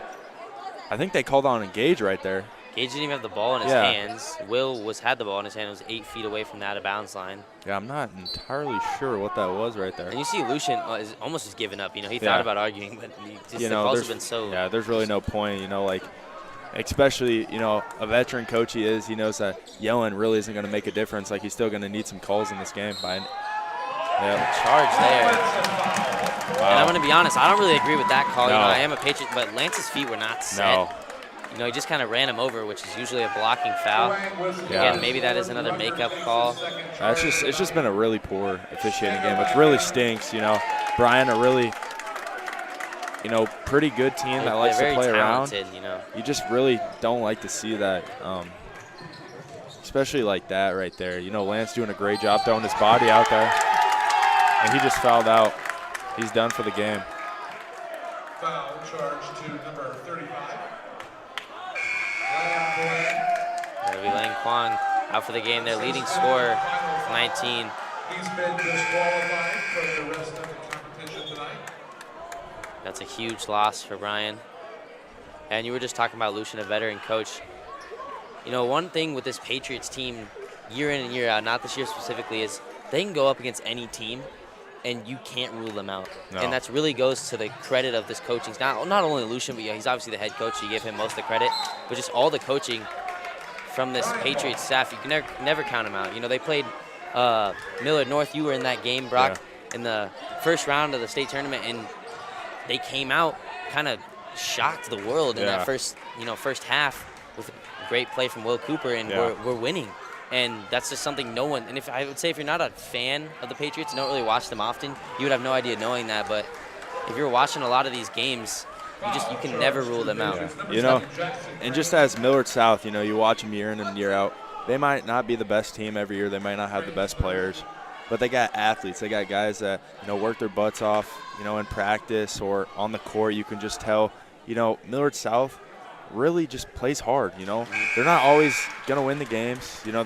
I think they called on Engage right there. Gage didn't even have the ball in his hands. Will had the ball in his hand. It was 8 feet away from the out of bounds line. Yeah, I'm not entirely sure what that was right there. And you see Lucian is almost just giving up. You know, he thought about arguing, but the calls have been so. Yeah, there's really no point. You know, like, especially, you know, a veteran coach he is, he knows that yelling really isn't going to make a difference. Like, he's still going to need some calls in this game. Charge there. Wow. And I'm going to be honest, I don't really agree with that call. No. You know, I am a Patriot, but Lance's feet were not set. No. You know, he just kind of ran him over, which is usually a blocking foul. Yeah. Again, maybe that is another makeup call. It's just been a really poor officiating game, which really stinks. You know, Bryan, a really, you know, pretty good team that likes to play around. You know, you just really don't like to see that, especially like that right there. You know, Lance doing a great job throwing his body out there, and he just fouled out. He's done for the game. Foul charge to number 35. that'll be Lang Kwong out for the game. Their leading scorer, 19. He's been disqualified from the rest of the competition tonight. That's a huge loss for Bryan. And you were just talking about Lucian, a veteran coach. You know, one thing with this Patriots team, year in and year out, not this year specifically, is they can go up against any team, and you can't rule them out. No. And that's really goes to the credit of this coaching. Not only Lucian, but yeah, he's obviously the head coach, so you give him most of the credit, but just all the coaching from this Patriots staff, you can never count them out. You know, they played Millard North. You were in that game, Brock, in the first round of the state tournament, and they came out, kind of shocked the world in that first half with a great play from Will Cooper, and we're winning. And that's just something no one, and I would say if you're not a fan of the Patriots and don't really watch them often, you would have no idea knowing that. But if you're watching a lot of these games, you can never rule them out. You know, and just as Millard South, you know, you watch them year in and year out, they might not be the best team every year. They might not have the best players, but they got athletes. They got guys that, you know, work their butts off, you know, in practice or on the court. You can just tell, you know, Millard South really just plays hard. You know, they're not always gonna win the games, you know,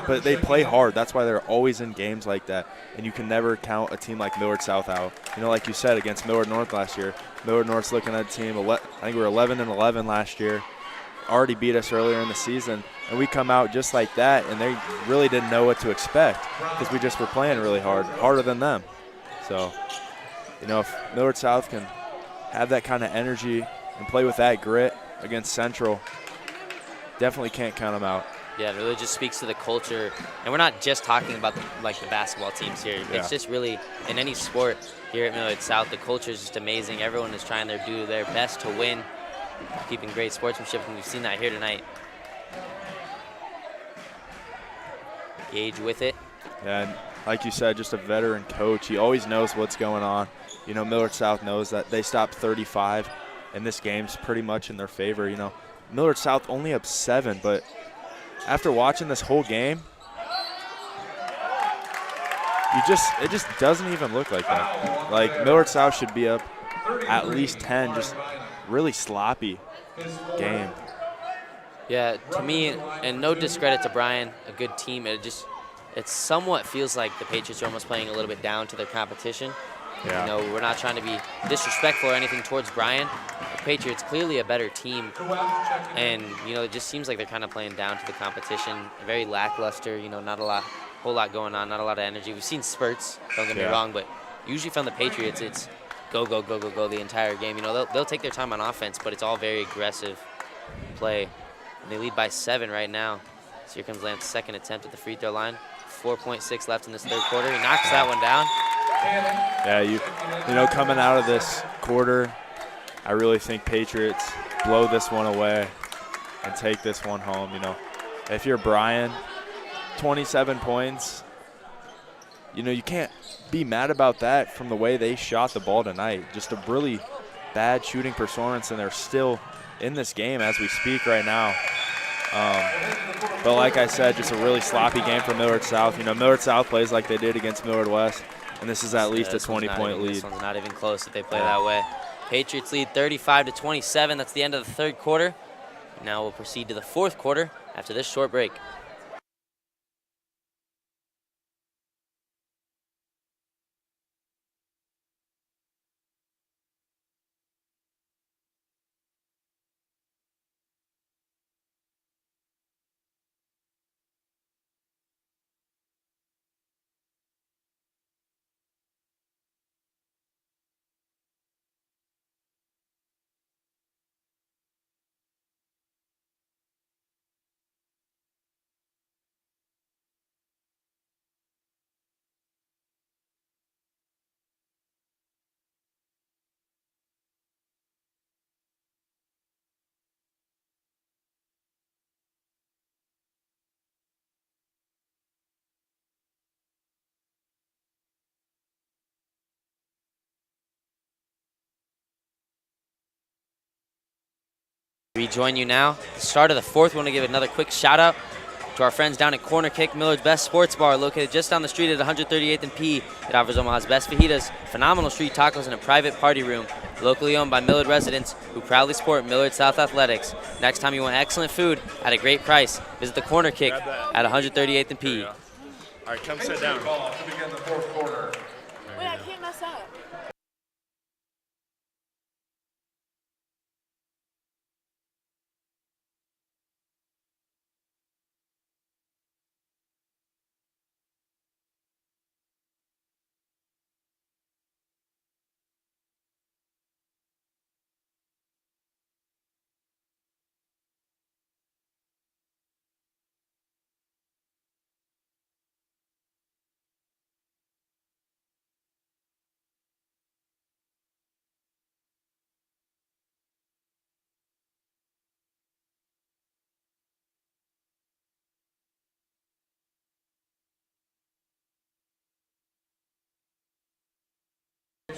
but they play hard. That's why they're always in games like that, and you can never count a team like Millard South out. You know, like you said, against Millard North last year, Millard North's looking at a team, I think we were 11-11 last year, already beat us earlier in the season, and we come out just like that, and they really didn't know what to expect because we just were playing really hard, harder than them. So, you know, if Millard South can have that kind of energy and play with that grit against Central, definitely can't count them out. Yeah, it really just speaks to the culture. And we're not just talking about the basketball teams here. Yeah. It's just really, in any sport here at Millard South, the culture is just amazing. Everyone is trying to do their best to win, keeping great sportsmanship, and we've seen that here tonight. Gage with it. Yeah, and like you said, just a veteran coach. He always knows what's going on. You know, Millard South knows that they stopped 35, and this game's pretty much in their favor. You know, Millard South only up 7, but after watching this whole game, it just doesn't even look like that. Like, Millard South should be up at least 10, just really sloppy game. Yeah, to me, and no discredit to Bryan, a good team, it somewhat feels like the Patriots are almost playing a little bit down to their competition. Yeah. You know, we're not trying to be disrespectful or anything towards Bryan. The Patriots clearly a better team, and you know, it just seems like they're kind of playing down to the competition. Very lackluster. You know, not a whole lot going on, not a lot of energy. We've seen spurts. Don't get me wrong, but usually from the Patriots, it's go, go, go, go, go the entire game. You know, they'll take their time on offense, but it's all very aggressive play. And they lead by 7 right now. So here comes Lance's second attempt at the free throw line. 4.6 left in this third quarter. He knocks that one down. Yeah, you know, coming out of this quarter, I really think Patriots blow this one away and take this one home. You know, if you're Bryan, 27 points, you know, you can't be mad about that from the way they shot the ball tonight. Just a really bad shooting performance, and they're still in this game as we speak right now. But like I said, just a really sloppy game for Millard South. You know, Millard South plays like they did against Millard West, and this is at least a 20-point lead. This one's not even close if they play that way. Patriots lead 35-27. That's the end of the third quarter. Now we'll proceed to the fourth quarter after this short break. Rejoin you now. At the start of the fourth, we want to give another quick shout out to our friends down at Corner Kick, Millard's best sports bar, located just down the street at 138th and P. It offers Omaha's best fajitas, phenomenal street tacos, and a private party room. Locally owned by Millard residents who proudly support Millard South Athletics. Next time you want excellent food at a great price, visit the Corner Kick at 138th and P. All right, come sit down. Ball to begin the fourth quarter. Wait, I can't mess up.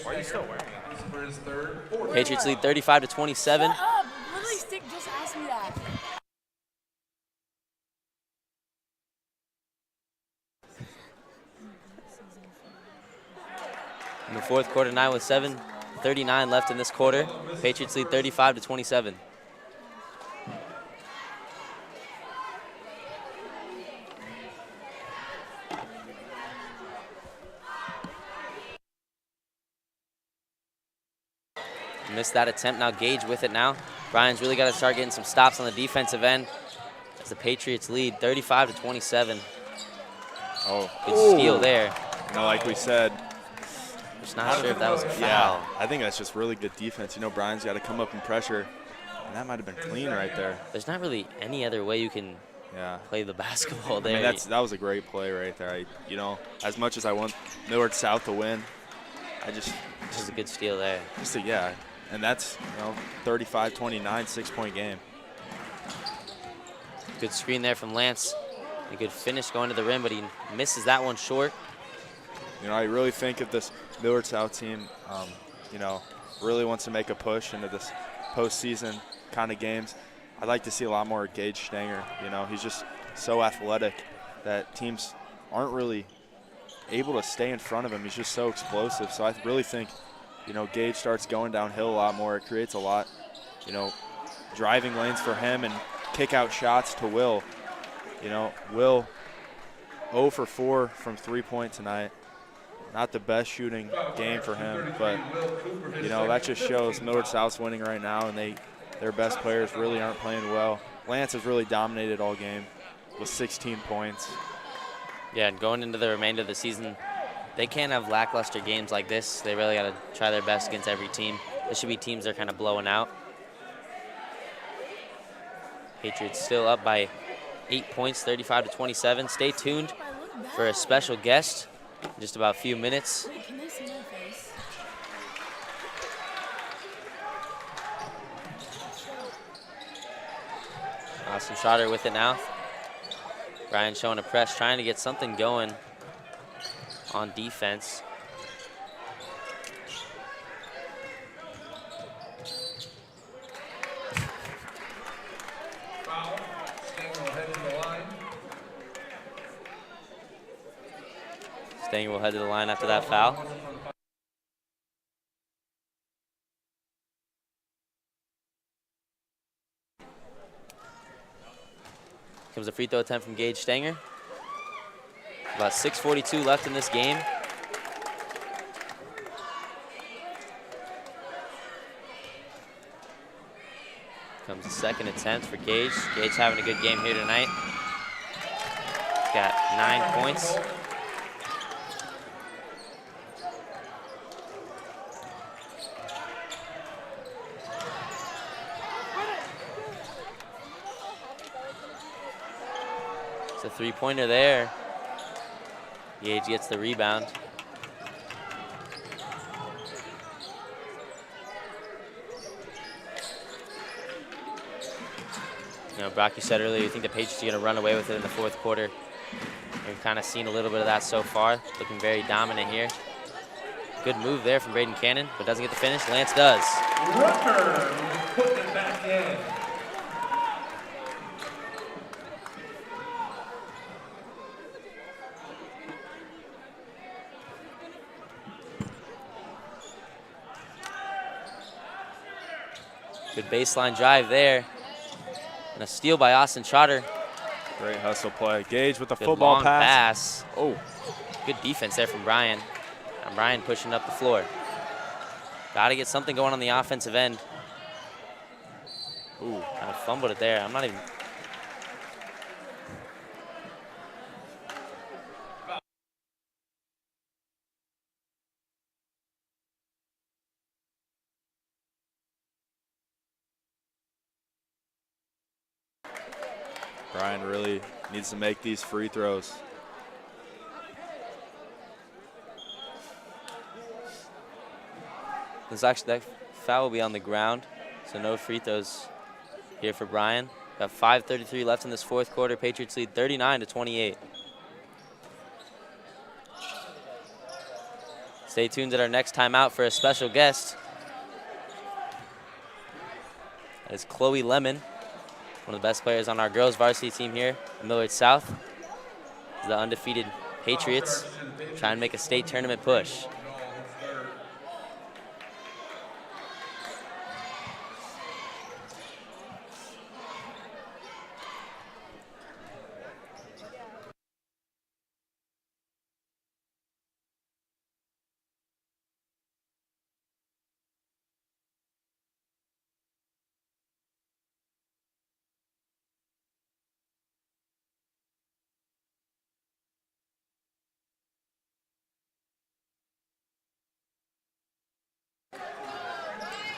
Why are you still wearing it? This is for his third. Patriots lead 35-27. Shut up! Literally, Stick just asked me that. In the fourth quarter, 9 with 7:39 left in this quarter. Patriots lead 35-27. Missed that attempt. Now Gage with it now. Bryan's really got to start getting some stops on the defensive end as the Patriots lead 35-27. Oh, Good steal there. You know, like we said, Just not sure if that was a foul. yeah, I think that's just really good defense. You know, Bryan's got to come up and pressure, and that might have been clean right there. There's not really any other way you can Yeah. play the basketball I there. mean, that was a great play right there. You know, as much as I want Millard South to win, This is a good steal there. yeah. And that's, you know, 35-29, 6-point game. Good screen there from Lance. A good finish going to the rim, but he misses that one short. You know, I really think if this Millard South team, you know, really wants to make a push into this postseason kind of games, I'd like to see a lot more Gage Stanger. You know, he's just so athletic that teams aren't really able to stay in front of him. He's just so explosive. So I really think, you know, Gage starts going downhill a lot more. It creates a lot, you know, driving lanes for him and kick out shots to Will. You know, Will 0 for 4 from 3-point tonight. Not the best shooting game for him, but, you know, that just shows Millard South's winning right now, and their best players really aren't playing well. Lance has really dominated all game with 16 points. Yeah, and going into the remainder of the season, They can't have lackluster games like this. They really got to try their best against every team. This should be teams they're kind of blowing out. Patriots still up by 8 points, 35-27. Stay tuned for a special guest in just about a few minutes. Wait, can they see my face? Austin Schroeder with it now. Bryan showing a press, trying to get something going on defense. Foul. Stanger will head to the line. Stanger will head to the line after that foul. Comes a free throw attempt from Gage Stanger. About 6:42 left in this game. Comes the second attempt for Gage. Gage having a good game here tonight. He's got 9 points. It's a three-pointer there. Gage gets the rebound. You know, Brock, you said earlier you think the Patriots are going to run away with it in the fourth quarter. We've kind of seen a little bit of that so far. Looking very dominant here. Good move there from Braden Cannon, but doesn't get the finish. Lance does. Rucker putting it back in. Good baseline drive there. And a steal by Austin Trotter. Great hustle play. Gage with the Good football long pass. pass. Oh, Good defense there from Bryan. And Bryan pushing up the floor. Got to get something going on the offensive end. Ooh, kind of fumbled it there. I'm not even. Bryan really needs to make these free throws. That foul will be on the ground, so no free throws here for Bryan. Got 5:33 left in this fourth quarter. Patriots lead 39-28. Stay tuned at our next timeout for a special guest. That is Chloe Lemon, one of the best players on our girls varsity team here at Millard South. The undefeated Patriots trying to make a state tournament push.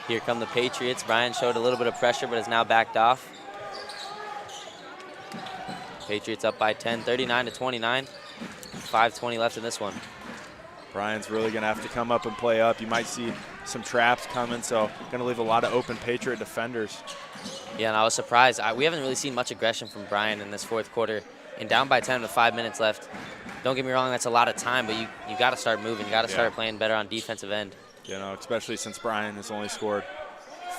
Here come the Patriots. Bryan showed a little bit of pressure, but is now backed off. Patriots up by 10, 39-29. 5:20 left in this one. Bryan's really going to have to come up and play up. You might see some traps coming, so going to leave a lot of open Patriot defenders. Yeah, and I was surprised. We haven't really seen much aggression from Bryan in this fourth quarter. And down by 10 with 5 minutes left. Don't get me wrong, that's a lot of time, but you got to start moving. You got to start playing better on defensive end. You know, especially since Bryan has only scored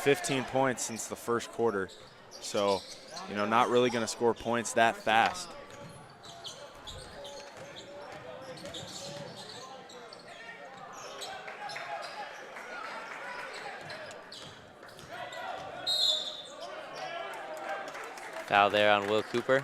15 points since the first quarter. So, you know, not really going to score points that fast. Foul there on Will Cooper.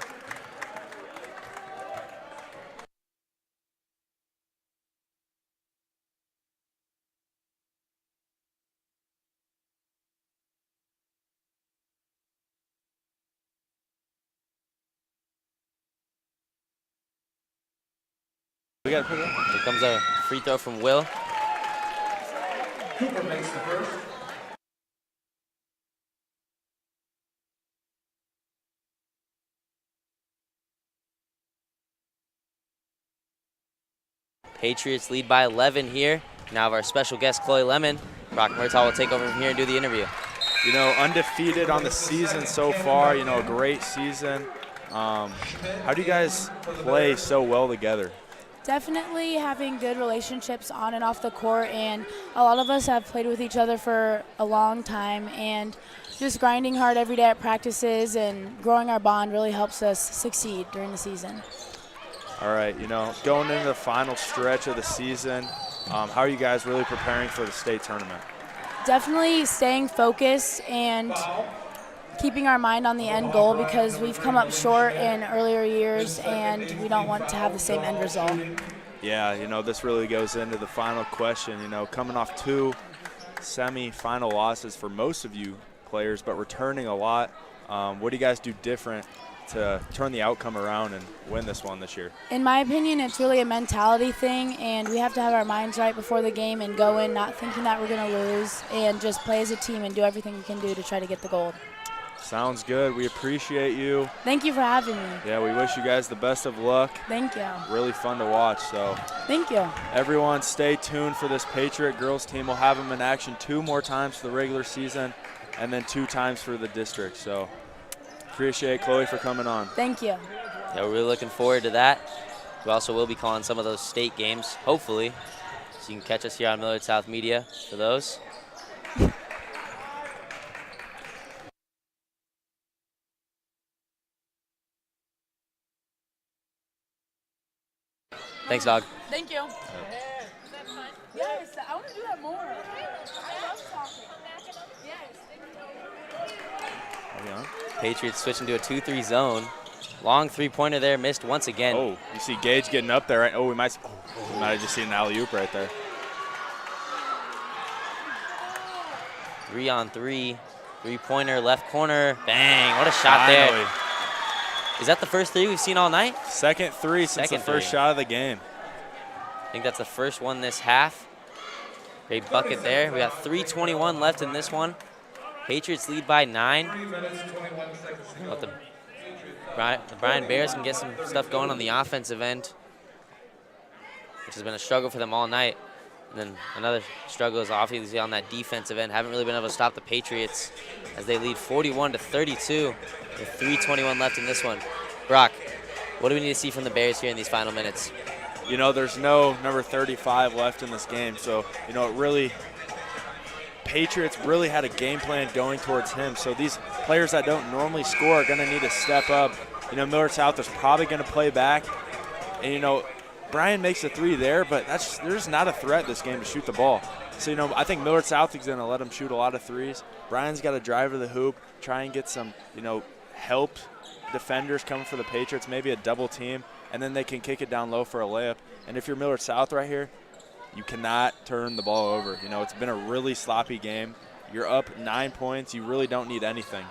We got to put it up. Here comes a free throw from Will. Cooper makes the first. Patriots lead by 11 here. Now our special guest, Chloe Lemon. Brock Murtaugh will take over from here and do the interview. You know, undefeated on the season so far, you know, a great season. How do you guys play so well together? Definitely having good relationships on and off the court, and a lot of us have played with each other for a long time, and just grinding hard every day at practices and growing our bond really helps us succeed during the season. All right, you know, going into the final stretch of the season, how are you guys really preparing for the state tournament? Definitely staying focused and keeping our mind on the end goal, because we've come up short in earlier years and we don't want to have the same end result. Yeah, you know, this really goes into the final question. You know, coming off 2 semi-final losses for most of you players, but returning a lot, what do you guys do different to turn the outcome around and win this one this year? In my opinion, it's really a mentality thing, and we have to have our minds right before the game and go in not thinking that we're going to lose, and just play as a team and do everything we can do to try to get the gold. Sounds good. We appreciate you. Thank you for having me. Yeah, we wish you guys the best of luck. Thank you. Really fun to watch. So Thank you. everyone stay tuned for this Patriot girls team. We'll have them in action 2 more times for the regular season and then 2 times for the district. So appreciate Chloe for coming on. Thank you. Yeah, we're really looking forward to that. We also will be calling some of those state games, hopefully. So you can catch us here on Millard South Media for those. Thanks, dog. Thank you. Yes, I want to do that more. I love talking. Yes. Are we on? Patriots switching to a 2-3 zone. Long three-pointer there, missed once again. Oh, you see Gage getting up there, right? Oh, we might have just seen an alley-oop right there. 3-on-3. Three-pointer, left corner. Bang, what a shot there. Is that the first 3 we've seen all night? Second 3 since the first shot of the game. I think that's the first one this half. Great bucket there. We got 3:21 left in this one. Patriots lead by 9. 3 minutes, 21 seconds to go. But the Bryan Bears can get some stuff going on the offensive end, which has been a struggle for them all night. And then another struggle is obviously on that defensive end. Haven't really been able to stop the Patriots as they lead 41-32 with 3:21 left in this one. Brock, what do we need to see from the Bears here in these final minutes? You know, there's no number 35 left in this game, so, you know, Patriots really had a game plan going towards him. So these players that don't normally score are going to need to step up. You know, Millard South is probably going to play back. And, you know, Bryan makes a 3 there, but there's not a threat this game to shoot the ball. So, you know, I think Millard South is going to let him shoot a lot of 3s. Bryan's got to drive to the hoop, try and get some, you know, help defenders coming for the Patriots, maybe a double team, and then they can kick it down low for a layup. And if you're Millard South right here, you cannot turn the ball over. You know, it's been a really sloppy game. You're up 9 points. You really don't need anything.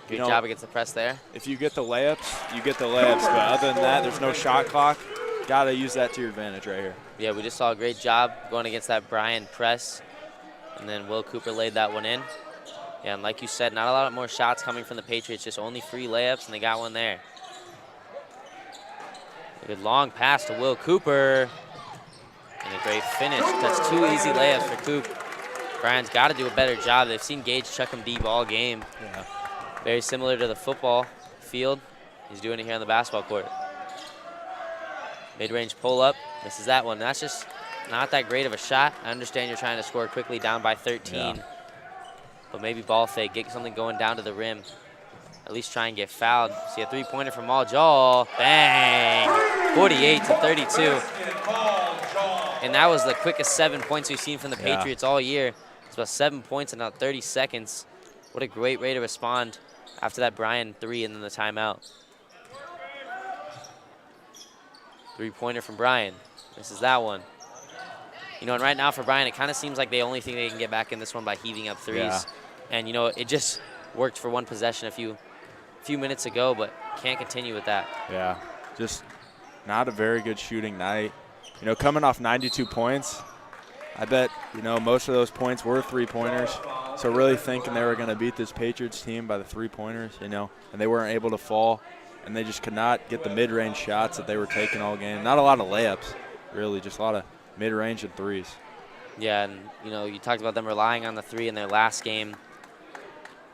Good job against the press there. If you get the layups, you get the layups. But other than that, there's no shot clock. Got to use that to your advantage right here. Yeah, we just saw a great job going against that Bryan press. And then Will Cooper laid that one in. Yeah, and like you said, not a lot more shots coming from the Patriots, just only 3 layups, and they got one there. A good long pass to Will Cooper. And a great finish. That's 2 easy layups for Coop. Bryan's got to do a better job. They've seen Gage chuck him deep all game. Yeah. Very similar to the football field. He's doing it here on the basketball court. Mid-range pull-up. Misses that one. That's just not that great of a shot. I understand you're trying to score quickly down by 13. Yeah. But maybe ball fake. Get something going down to the rim. At least try and get fouled. See a 3-pointer from Jaw. Bang! 48-32. And that was the quickest 7 points we've seen from the Patriots all year. It's about 7 points in about 30 seconds. What a great way to respond after that Bryan 3 and then the timeout. 3-pointer from Bryan. This is that one. You know, and right now for Bryan, it kind of seems like they only think they can get back in this one by heaving up 3s. Yeah. And, you know, it just worked for one possession a few minutes ago, but can't continue with that. Yeah, just not a very good shooting night. you know, coming off 92 points, I bet, you know, most of those points were three-pointers. So really thinking they were going to beat this Patriots team by the three-pointers, you know, and they weren't able to fall, and they just could not get the mid-range shots that they were taking all game. Not a lot of layups, really, just a lot of mid-range and threes. Yeah, and, you know, you talked about them relying on the three in their last game.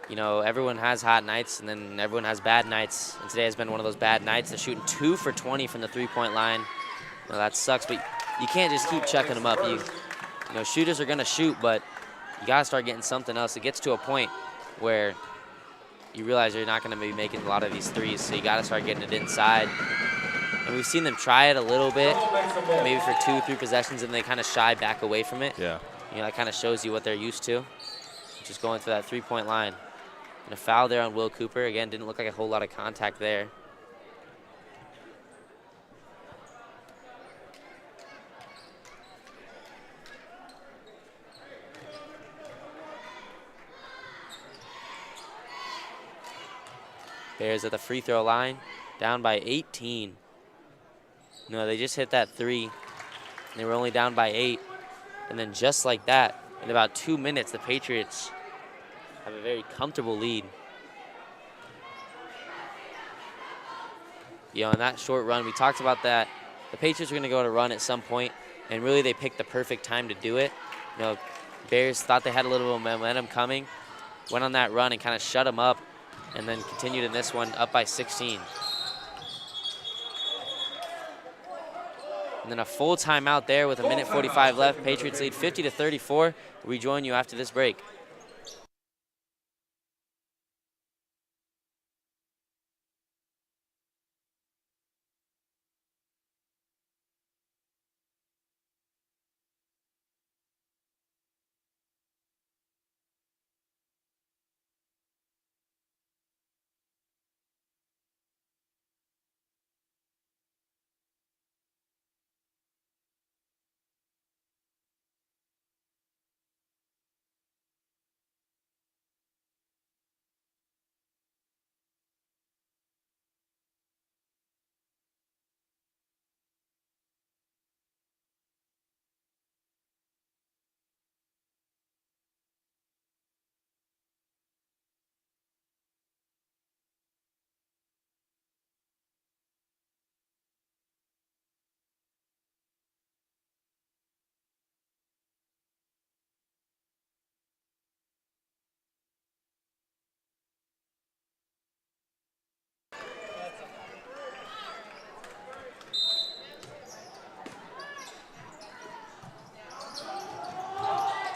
You know, everyone has hot nights, and then everyone has bad nights, and today has been one of those bad nights. They're shooting 2 for 20 from the three-point line. Well, that sucks, but you can't just keep chucking them up. You know, shooters are going to shoot, but you got to start getting something else. It gets to a point where you realize you're not going to be making a lot of these threes, so you got to start getting it inside. And we've seen them try it a little bit, maybe for 2-3 possessions, and they kind of shy back away from it. Yeah. You know, that kind of shows you what they're used to, just going for that three-point line. And a foul there on Will Cooper. Again, didn't look like a whole lot of contact there. Bears at the free throw line, down by 18. No, they just hit that three. And they were only down by 8. And then just like that, in about 2 minutes, the Patriots have a very comfortable lead. You know, in that short run, we talked about that. The Patriots were going to go on a run at some point, and really they picked the perfect time to do it. You know, Bears thought they had a little momentum coming, went on that run and kind of shut them up, and then continued in this one up by 16. And then a full timeout there with 1:45 left. Patriots lead 50-34. We'll rejoin you after this break.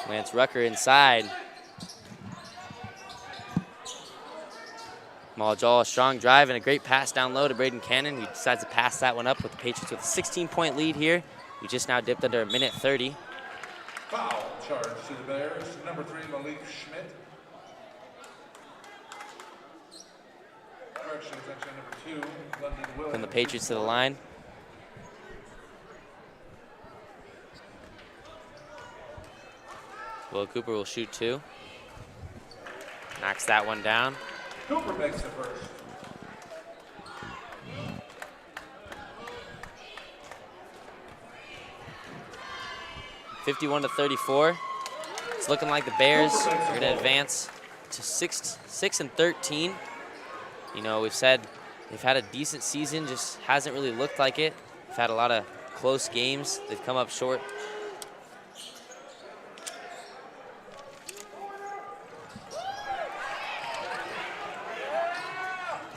Lance Rucker inside. Maljaw, a strong drive and a great pass down low to Braden Cannon. He decides to pass that one up with the Patriots with a 16-point lead here. We just now dipped under 1:30. Foul charge to the Bears, number 3, Malik Schmidt. Corrections, actually number 2, London Williams. From the Patriots to the line. Will Cooper will shoot 2. Knocks that one down. Cooper makes the first. (51-34). It's looking like the Bears are going to advance to 6-13. You know, we've said they've had a decent season, just hasn't really looked like it. They've had a lot of close games. They've come up short.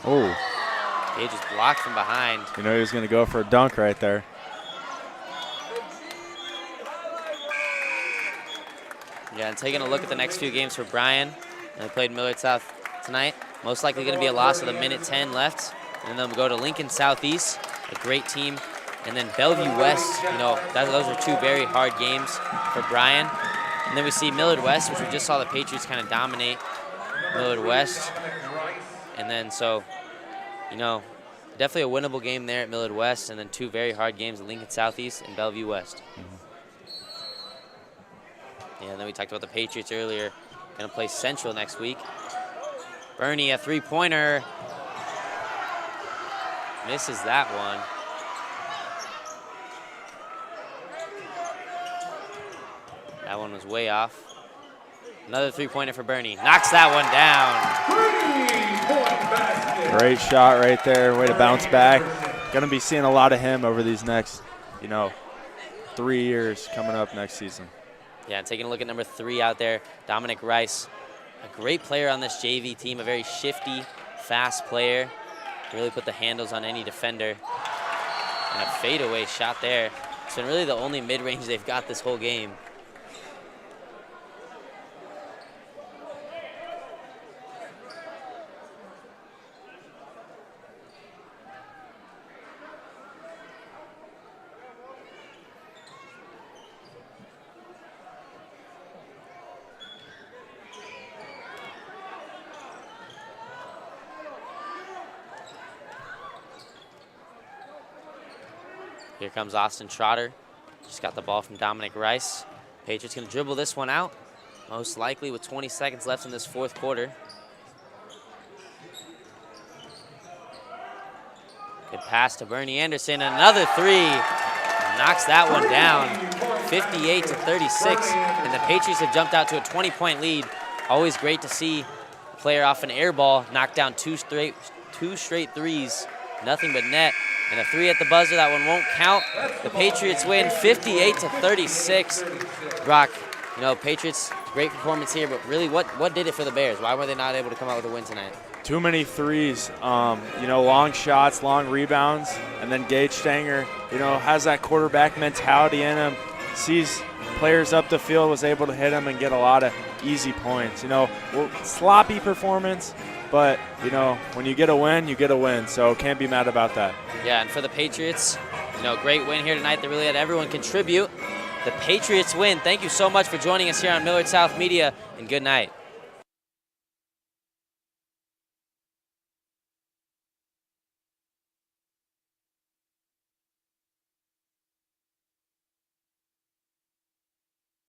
Oh. Gage is blocked from behind. You know he was going to go for a dunk right there. Yeah, and taking a look at the next few games for Bryan. They played Millard South tonight. Most likely going to be a loss with 1:10 left. And then they'll go to Lincoln Southeast, a great team. And then Bellevue West, you know, those are 2 very hard games for Bryan. And then we see Millard West, which we just saw the Patriots kind of dominate Millard West. And then so, you know, definitely a winnable game there at Millard West, and then 2 very hard games at Lincoln Southeast and Bellevue West. Yeah, and then we talked about the Patriots earlier. Going to play Central next week. Bernie, a 3-pointer. Misses that one. That one was way off. Another three-pointer for Bernie. Knocks that one down. 3-point basket. Great shot right there. Way to bounce back. Going to be seeing a lot of him over these next, 3 years coming up next season. Yeah, taking a look at number 3 out there, Dominic Rice. A great player on this JV team, a very shifty, fast player. Really put the handles on any defender. And a fadeaway shot there. It's been really the only mid-range they've got this whole game. Here comes Austin Trotter. Just got the ball from Dominic Rice. Patriots gonna dribble this one out, most likely with 20 seconds left in this fourth quarter. Good pass to Bernie Anderson, another three. Knocks that one down, 58-36. And the Patriots have jumped out to a 20-point lead. Always great to see a player off an air ball knock down two straight threes, nothing but net. And a three at the buzzer, that one won't count. The Patriots win 58-36. Brock, Patriots, great performance here, but really what did it for the Bears? Why were they not able to come out with a win tonight? Too many threes, long shots, long rebounds, and then Gage Stanger, has that quarterback mentality in him, sees players up the field, was able to hit them and get a lot of easy points. Sloppy performance, but, when you get a win, you get a win, so can't be mad about that. Yeah, and for the Patriots, great win here tonight. They really had everyone contribute. The Patriots win. Thank you so much for joining us here on Millard South Media, and good night.